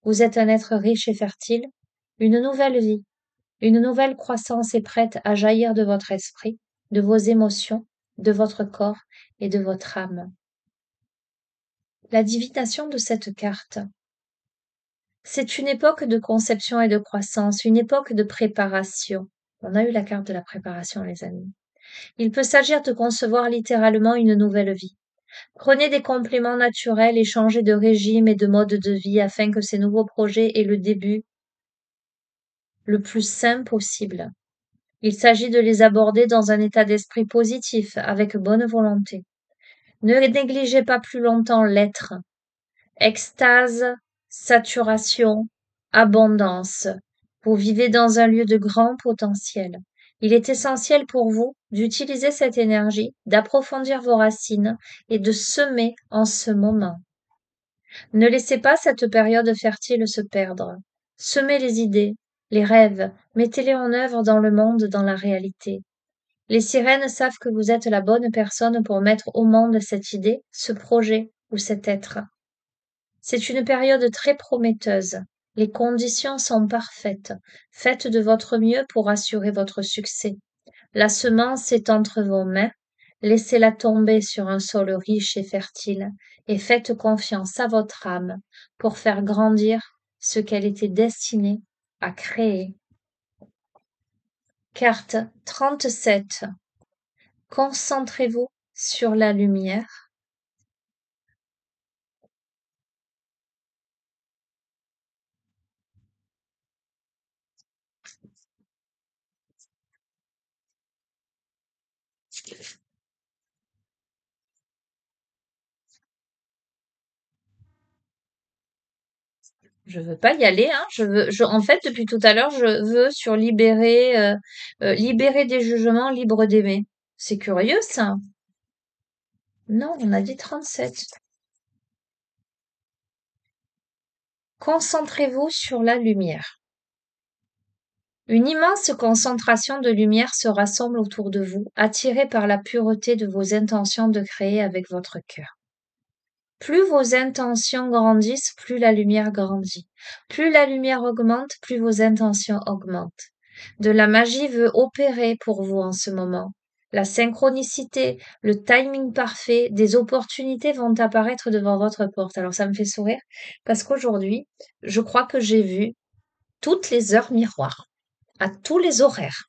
Vous êtes un être riche et fertile. Une nouvelle vie, une nouvelle croissance est prête à jaillir de votre esprit, de vos émotions, de votre corps et de votre âme. La divination de cette carte. C'est une époque de conception et de croissance, une époque de préparation. On a eu la carte de la préparation, les amis. Il peut s'agir de concevoir littéralement une nouvelle vie. Prenez des compléments naturels et changez de régime et de mode de vie afin que ces nouveaux projets aient le début le plus sain possible. Il s'agit de les aborder dans un état d'esprit positif, avec bonne volonté. Ne négligez pas plus longtemps l'être. Extase, saturation, abondance. Vous vivez dans un lieu de grand potentiel. Il est essentiel pour vous d'utiliser cette énergie, d'approfondir vos racines et de semer en ce moment. Ne laissez pas cette période fertile se perdre. Semez les idées, les rêves, mettez-les en œuvre dans le monde, dans la réalité. Les sirènes savent que vous êtes la bonne personne pour mettre au monde cette idée, ce projet ou cet être. C'est une période très prometteuse. Les conditions sont parfaites. Faites de votre mieux pour assurer votre succès. La semence est entre vos mains. Laissez-la tomber sur un sol riche et fertile et faites confiance à votre âme pour faire grandir ce qu'elle était destinée à créer. Carte 37. Concentrez-vous sur la lumière. Je veux pas y aller, hein. En fait, depuis tout à l'heure, je veux sur libérer des jugements, libre d'aimer. C'est curieux, ça. Non, on a dit 37. Concentrez-vous sur la lumière. Une immense concentration de lumière se rassemble autour de vous, attirée par la pureté de vos intentions de créer avec votre cœur. Plus vos intentions grandissent, plus la lumière grandit. Plus la lumière augmente, plus vos intentions augmentent. De la magie veut opérer pour vous en ce moment. La synchronicité, le timing parfait, des opportunités vont apparaître devant votre porte. Alors ça me fait sourire parce qu'aujourd'hui, je crois que j'ai vu toutes les heures miroirs, à tous les horaires.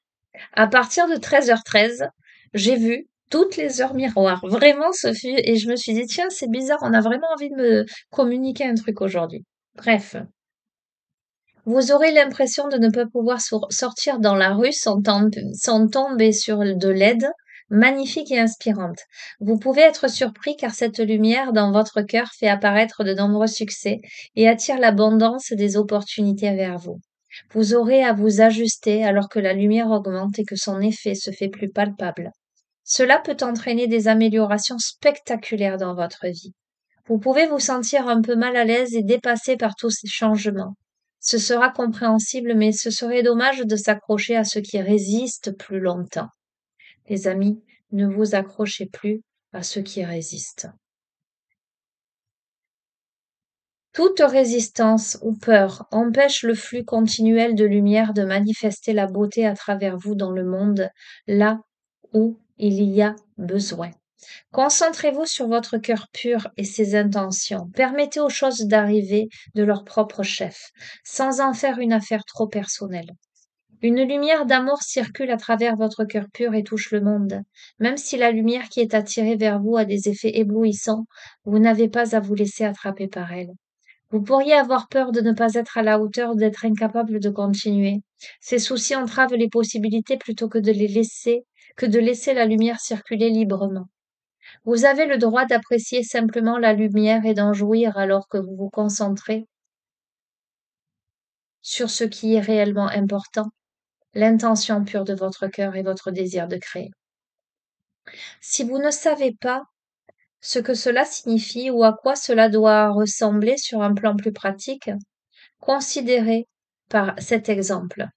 À partir de 13h13, j'ai vu toutes les heures miroirs. Vraiment, Sophie, et je me suis dit, tiens, c'est bizarre, on a vraiment envie de me communiquer un truc aujourd'hui. Bref, vous aurez l'impression de ne pas pouvoir sortir dans la rue sans tomber sur de l'aide magnifique et inspirante. Vous pouvez être surpris car cette lumière dans votre cœur fait apparaître de nombreux succès et attire l'abondance des opportunités vers vous. Vous aurez à vous ajuster alors que la lumière augmente et que son effet se fait plus palpable. Cela peut entraîner des améliorations spectaculaires dans votre vie. Vous pouvez vous sentir un peu mal à l'aise et dépassé par tous ces changements. Ce sera compréhensible, mais ce serait dommage de s'accrocher à ce qui résiste plus longtemps. Les amis, ne vous accrochez plus à ce qui résiste. Toute résistance ou peur empêche le flux continuel de lumière de manifester la beauté à travers vous dans le monde, là où il y a besoin. Concentrez-vous sur votre cœur pur et ses intentions. Permettez aux choses d'arriver de leur propre chef, sans en faire une affaire trop personnelle. Une lumière d'amour circule à travers votre cœur pur et touche le monde. Même si la lumière qui est attirée vers vous a des effets éblouissants, vous n'avez pas à vous laisser attraper par elle. Vous pourriez avoir peur de ne pas être à la hauteur, d'être incapable de continuer. Ces soucis entravent les possibilités plutôt que de laisser la lumière circuler librement. Vous avez le droit d'apprécier simplement la lumière et d'en jouir alors que vous vous concentrez sur ce qui est réellement important, l'intention pure de votre cœur et votre désir de créer. Si vous ne savez pas ce que cela signifie ou à quoi cela doit ressembler sur un plan plus pratique, considérez par cet exemple.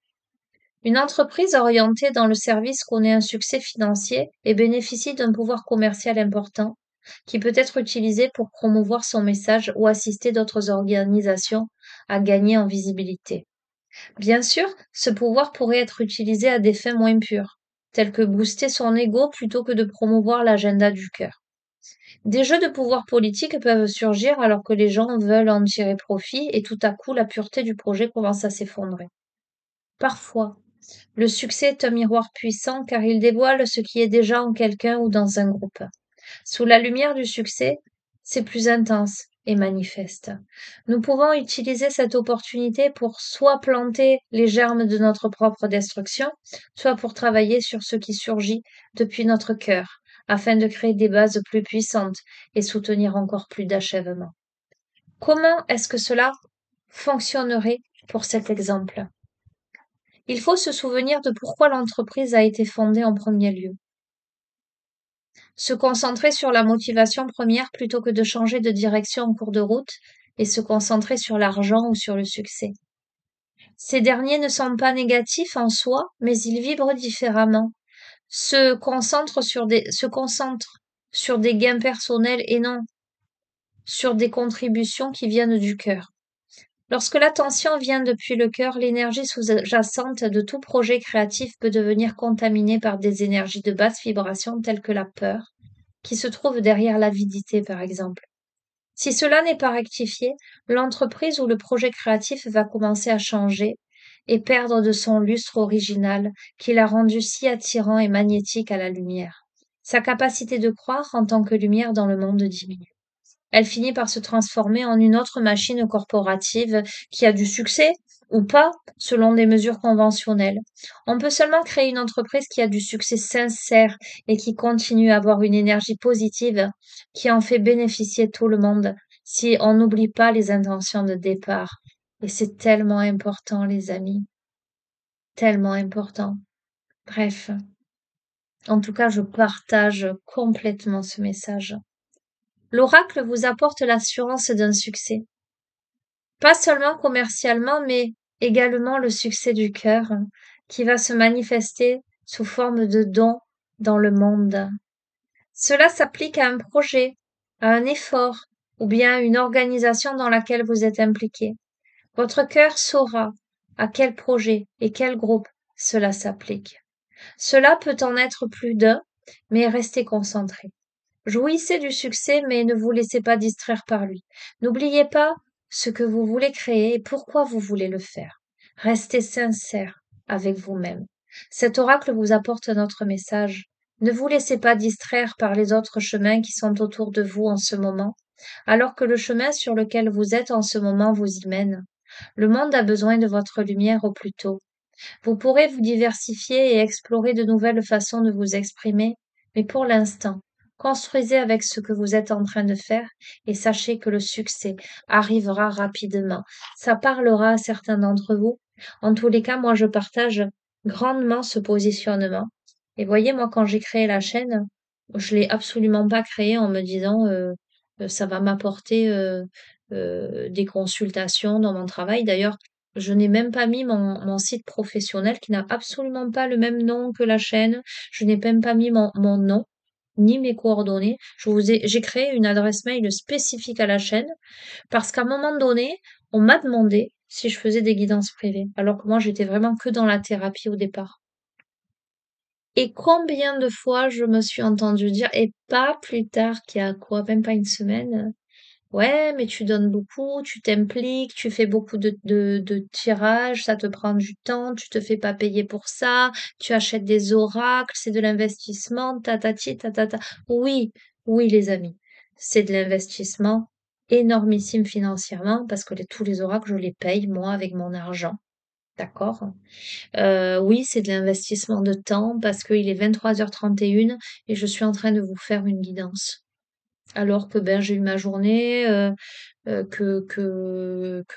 Une entreprise orientée dans le service connaît un succès financier et bénéficie d'un pouvoir commercial important qui peut être utilisé pour promouvoir son message ou assister d'autres organisations à gagner en visibilité. Bien sûr, ce pouvoir pourrait être utilisé à des fins moins pures, telles que booster son ego plutôt que de promouvoir l'agenda du cœur. Des jeux de pouvoir politique peuvent surgir alors que les gens veulent en tirer profit et tout à coup la pureté du projet commence à s'effondrer. Parfois, le succès est un miroir puissant car il dévoile ce qui est déjà en quelqu'un ou dans un groupe. Sous la lumière du succès, c'est plus intense et manifeste. Nous pouvons utiliser cette opportunité pour soit planter les germes de notre propre destruction, soit pour travailler sur ce qui surgit depuis notre cœur, afin de créer des bases plus puissantes et soutenir encore plus d'achèvement. Comment est-ce que cela fonctionnerait pour cet exemple? Il faut se souvenir de pourquoi l'entreprise a été fondée en premier lieu. Se concentrer sur la motivation première plutôt que de changer de direction en cours de route et se concentrer sur l'argent ou sur le succès. Ces derniers ne sont pas négatifs en soi, mais ils vibrent différemment, se concentrent sur des gains personnels et non sur des contributions qui viennent du cœur. Lorsque l'attention vient depuis le cœur, l'énergie sous-jacente de tout projet créatif peut devenir contaminée par des énergies de basse vibration telles que la peur, qui se trouve derrière l'avidité par exemple. Si cela n'est pas rectifié, l'entreprise ou le projet créatif va commencer à changer et perdre de son lustre original qui l'a rendu si attirant et magnétique à la lumière. Sa capacité de croire en tant que lumière dans le monde diminue. Elle finit par se transformer en une autre machine corporative qui a du succès ou pas, selon des mesures conventionnelles. On peut seulement créer une entreprise qui a du succès sincère et qui continue à avoir une énergie positive qui en fait bénéficier tout le monde si on n'oublie pas les intentions de départ. Et c'est tellement important, les amis, tellement important. Bref, en tout cas, je partage complètement ce message. L'oracle vous apporte l'assurance d'un succès, pas seulement commercialement, mais également le succès du cœur, qui va se manifester sous forme de dons dans le monde. Cela s'applique à un projet, à un effort, ou bien à une organisation dans laquelle vous êtes impliqué. Votre cœur saura à quel projet et quel groupe cela s'applique. Cela peut en être plus d'un, mais restez concentré. Jouissez du succès, mais ne vous laissez pas distraire par lui. N'oubliez pas ce que vous voulez créer et pourquoi vous voulez le faire. Restez sincère avec vous-même. Cet oracle vous apporte notre message. Ne vous laissez pas distraire par les autres chemins qui sont autour de vous en ce moment, alors que le chemin sur lequel vous êtes en ce moment vous y mène. Le monde a besoin de votre lumière au plus tôt. Vous pourrez vous diversifier et explorer de nouvelles façons de vous exprimer, mais pour l'instant, construisez avec ce que vous êtes en train de faire et sachez que le succès arrivera rapidement. Ça parlera à certains d'entre vous. En tous les cas, moi, je partage grandement ce positionnement. Et voyez, moi, quand j'ai créé la chaîne, je l'ai absolument pas créée en me disant ça va m'apporter des consultations dans mon travail. D'ailleurs, je n'ai même pas mis mon site professionnel qui n'a absolument pas le même nom que la chaîne. Je n'ai même pas mis mon nom ni mes coordonnées. J'ai créé une adresse mail spécifique à la chaîne parce qu'à un moment donné, on m'a demandé si je faisais des guidances privées, alors que moi j'étais vraiment que dans la thérapie au départ. Et combien de fois je me suis entendue dire, et pas plus tard qu'il y a quoi, même pas une semaine, ouais, mais tu donnes beaucoup, tu t'impliques, tu fais beaucoup de tirages, ça te prend du temps, tu te fais pas payer pour ça, tu achètes des oracles, c'est de l'investissement, tatati, tatata. Oui, oui, les amis, c'est de l'investissement énormissime financièrement parce que tous les oracles, je les paye moi avec mon argent. D'accord? Oui, c'est de l'investissement de temps parce qu'il est 23h31 et je suis en train de vous faire une guidance. Alors que ben j'ai eu ma journée, que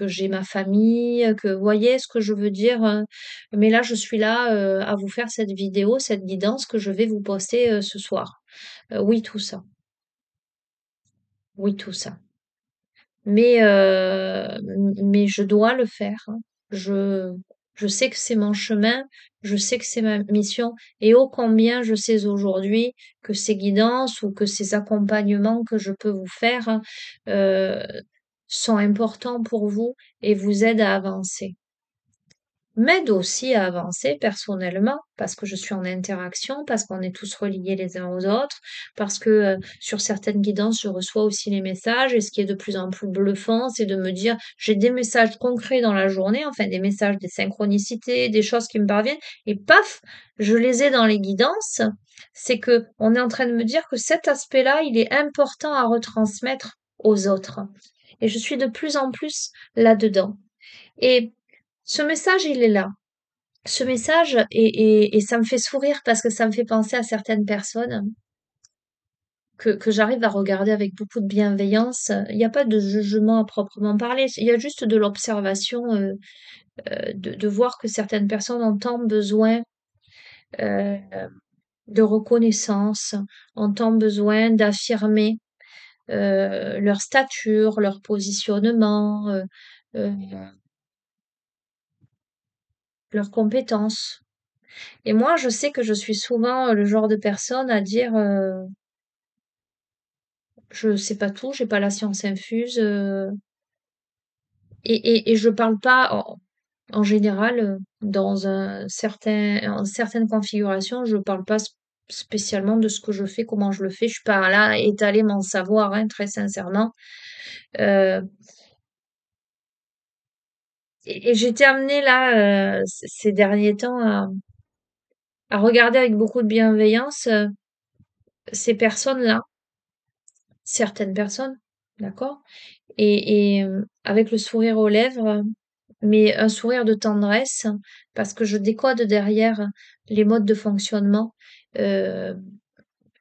j'ai ma famille, que vous voyez ce que je veux dire? Mais là, je suis là, à vous faire cette vidéo, cette guidance que je vais vous poster, ce soir. Oui, tout ça. Oui, tout ça. Mais je dois le faire, hein. Je je sais que c'est mon chemin, je sais que c'est ma mission et ô combien je sais aujourd'hui que ces guidances ou que ces accompagnements que je peux vous faire, heu, sont importants pour vous et vous aident à avancer. M'aide aussi à avancer personnellement parce que je suis en interaction, parce qu'on est tous reliés les uns aux autres, parce que sur certaines guidances, je reçois aussi les messages et ce qui est de plus en plus bluffant, c'est de me dire j'ai des messages concrets dans la journée, enfin des messages, des synchronicités, des choses qui me parviennent et paf, je les ai dans les guidances. C'est que on est en train de me dire que cet aspect-là, il est important à retransmettre aux autres. Et je suis de plus en plus là-dedans. Et ce message, il est là. Ce message, et ça me fait sourire parce que ça me fait penser à certaines personnes que j'arrive à regarder avec beaucoup de bienveillance. Il n'y a pas de jugement à proprement parler. Il y a juste de l'observation, de voir que certaines personnes ont tant besoin euh, de reconnaissance, ont tant besoin d'affirmer leur stature, leur positionnement, euh, leurs compétences. Et moi, je sais que je suis souvent le genre de personne à dire je sais pas tout, j'ai pas la science infuse, et je parle pas en général dans certaines configurations, je parle pas spécialement de ce que je fais, comment je le fais. Je suis pas là à étaler mon savoir, hein, très sincèrement. Euh, et j'étais amenée là ces derniers temps à regarder avec beaucoup de bienveillance ces personnes-là, certaines personnes, d'accord? Et avec le sourire aux lèvres, mais un sourire de tendresse, parce que je décode derrière les modes de fonctionnement, heu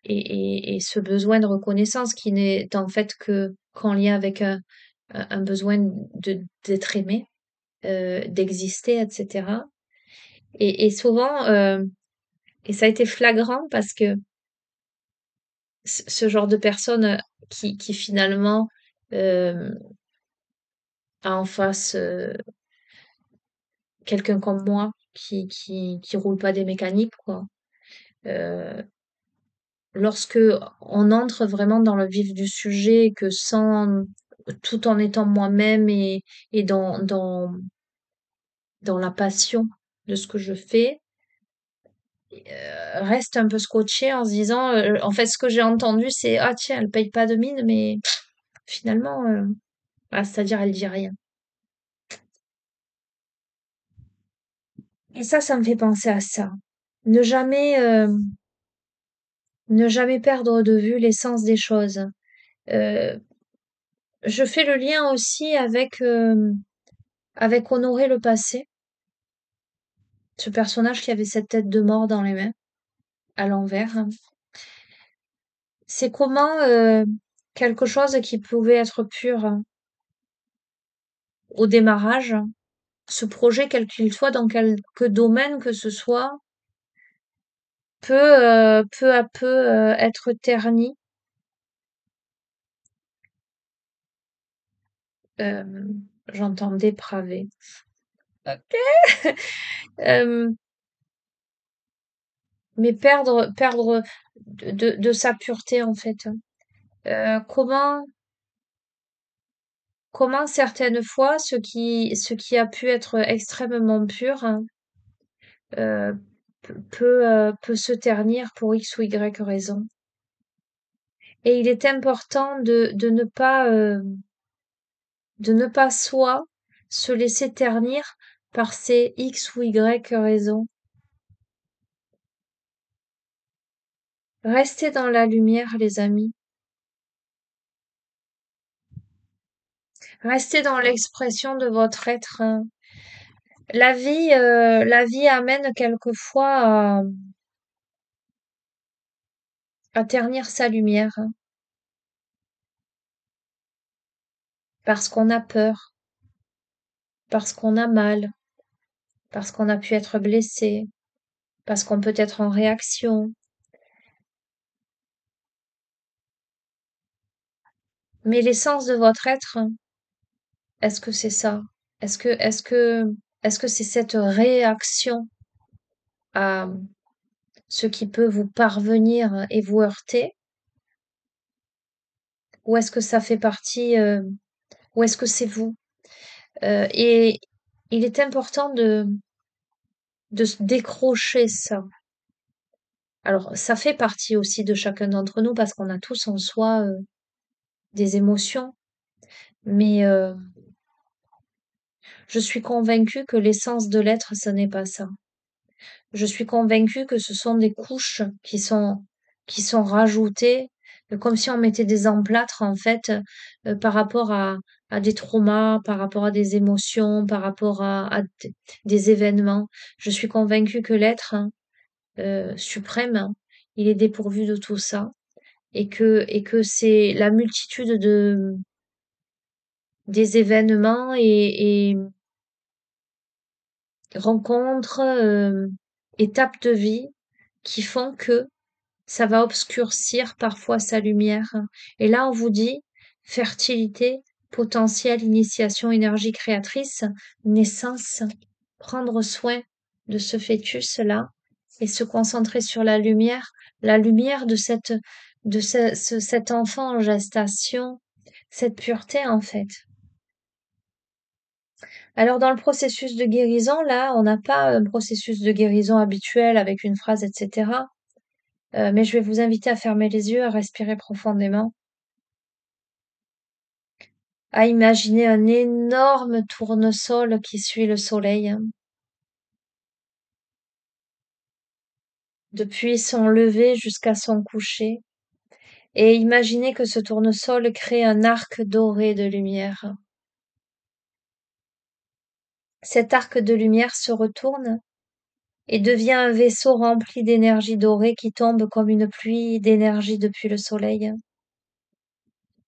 et ce besoin de reconnaissance qui n'est en fait que qu'en lien avec un besoin d'être aimé. d'exister, etc. Et souvent, et ça a été flagrant parce que ce genre de personne qui finalement euh, a en face quelqu'un comme moi qui roule pas des mécaniques, quoi. Euh, Lorsque on entre vraiment dans le vif du sujet, que sans, tout en étant moi-même et dans la passion de ce que je fais, reste un peu scotché en se disant, en fait, ce que j'ai entendu, c'est, ah tiens, elle paye pas de mine, mais finalement, c'est-à-dire, elle dit rien. Et ça me fait penser à ça. Ne jamais, ne jamais perdre de vue l'essence des choses. Euh, je fais le lien aussi avec honorer le passé. Ce personnage qui avait cette tête de mort dans les mains, à l'envers. C'est comment quelque chose qui pouvait être pur au démarrage, ce projet, quel qu'il soit, dans quelque domaine que ce soit, peut peu à peu être terni. Euh, J'entends dépravé. Ok. Euh, mais perdre de sa pureté en fait. Comment certaines fois ce qui a pu être extrêmement pur euh, peut se ternir pour X ou Y raison. Et il est important de ne pas soit se laisser ternir par ces X ou Y raisons. Restez dans la lumière, les amis. Restez dans l'expression de votre être. La vie amène quelquefois à ternir sa lumière parce qu'on a peur, parce qu'on a mal, parce qu'on a pu être blessé, parce qu'on peut être en réaction. Mais l'essence de votre être, est-ce que c'est ça? Est-ce que c'est cette réaction à ce qui peut vous parvenir et vous heurter? Ou est-ce que ça fait partie, ou est-ce que c'est vous? Et il est important de se décrocher ça. Alors, ça fait partie aussi de chacun d'entre nous parce qu'on a tous en soi des émotions. Mais je suis convaincue que l'essence de l'être, ce n'est pas ça. Je suis convaincue que ce sont des couches qui sont rajoutées, comme si on mettait des emplâtres en fait, par rapport à des traumas, par rapport à des émotions, par rapport à des événements. Je suis convaincue que l'être suprême, il est dépourvu de tout ça et que c'est la multitude des événements et rencontres, étapes de vie qui font que ça va obscurcir parfois sa lumière. Et là, on vous dit fertilité, potentiel, initiation, énergie créatrice, naissance, prendre soin de ce fœtus-là et se concentrer sur la lumière de cet enfant en gestation, cette pureté en fait. Alors dans le processus de guérison, là, on n'a pas un processus de guérison habituel avec une phrase, etc. Mais je vais vous inviter à fermer les yeux, à respirer profondément, à imaginer un énorme tournesol qui suit le soleil, depuis son lever jusqu'à son coucher, et imaginez que ce tournesol crée un arc doré de lumière. Cet arc de lumière se retourne et devient un vaisseau rempli d'énergie dorée qui tombe comme une pluie d'énergie depuis le soleil.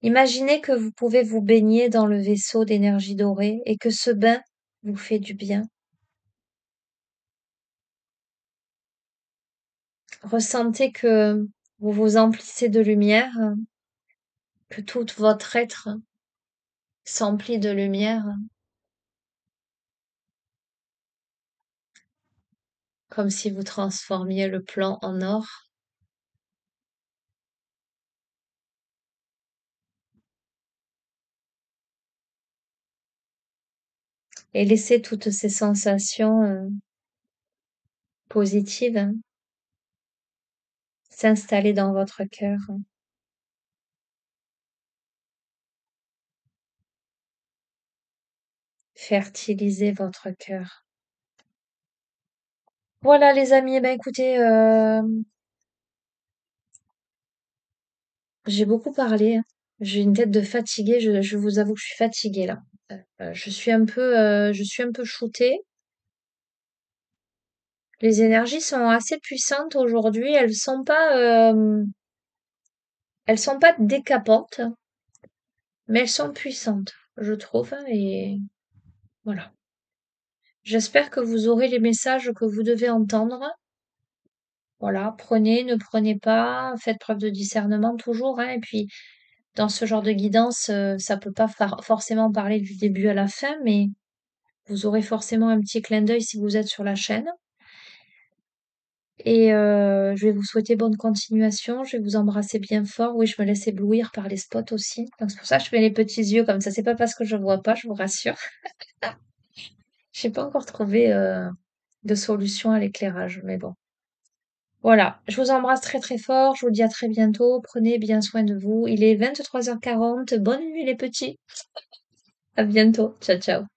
Imaginez que vous pouvez vous baigner dans le vaisseau d'énergie dorée et que ce bain vous fait du bien. Ressentez que vous vous emplissez de lumière, que tout votre être s'emplit de lumière, comme si vous transformiez le plan en or. Et laissez toutes ces sensations positives s'installer dans votre cœur, fertiliser votre cœur. Voilà les amis, ben écoutez, j'ai beaucoup parlé, hein. J'ai une tête de fatiguée, je vous avoue que je suis fatiguée là. Je suis un peu shootée. Les énergies sont assez puissantes aujourd'hui. Elles sont pas décapantes, mais elles sont puissantes, je trouve. Et voilà. J'espère que vous aurez les messages que vous devez entendre. Voilà, prenez, ne prenez pas, faites preuve de discernement toujours, hein. Et puis, dans ce genre de guidance, ça peut pas forcément parler du début à la fin, mais vous aurez forcément un petit clin d'œil si vous êtes sur la chaîne. Et je vais vous souhaiter bonne continuation. Je vais vous embrasser bien fort. Oui, je me laisse éblouir par les spots aussi. Donc c'est pour ça que je fais les petits yeux comme ça. C'est pas parce que je vois pas, je vous rassure. J'ai pas encore trouvé de solution à l'éclairage, mais bon. Voilà, je vous embrasse très très fort. Je vous dis à très bientôt. Prenez bien soin de vous. Il est 23h40. Bonne nuit les petits. À bientôt. Ciao ciao.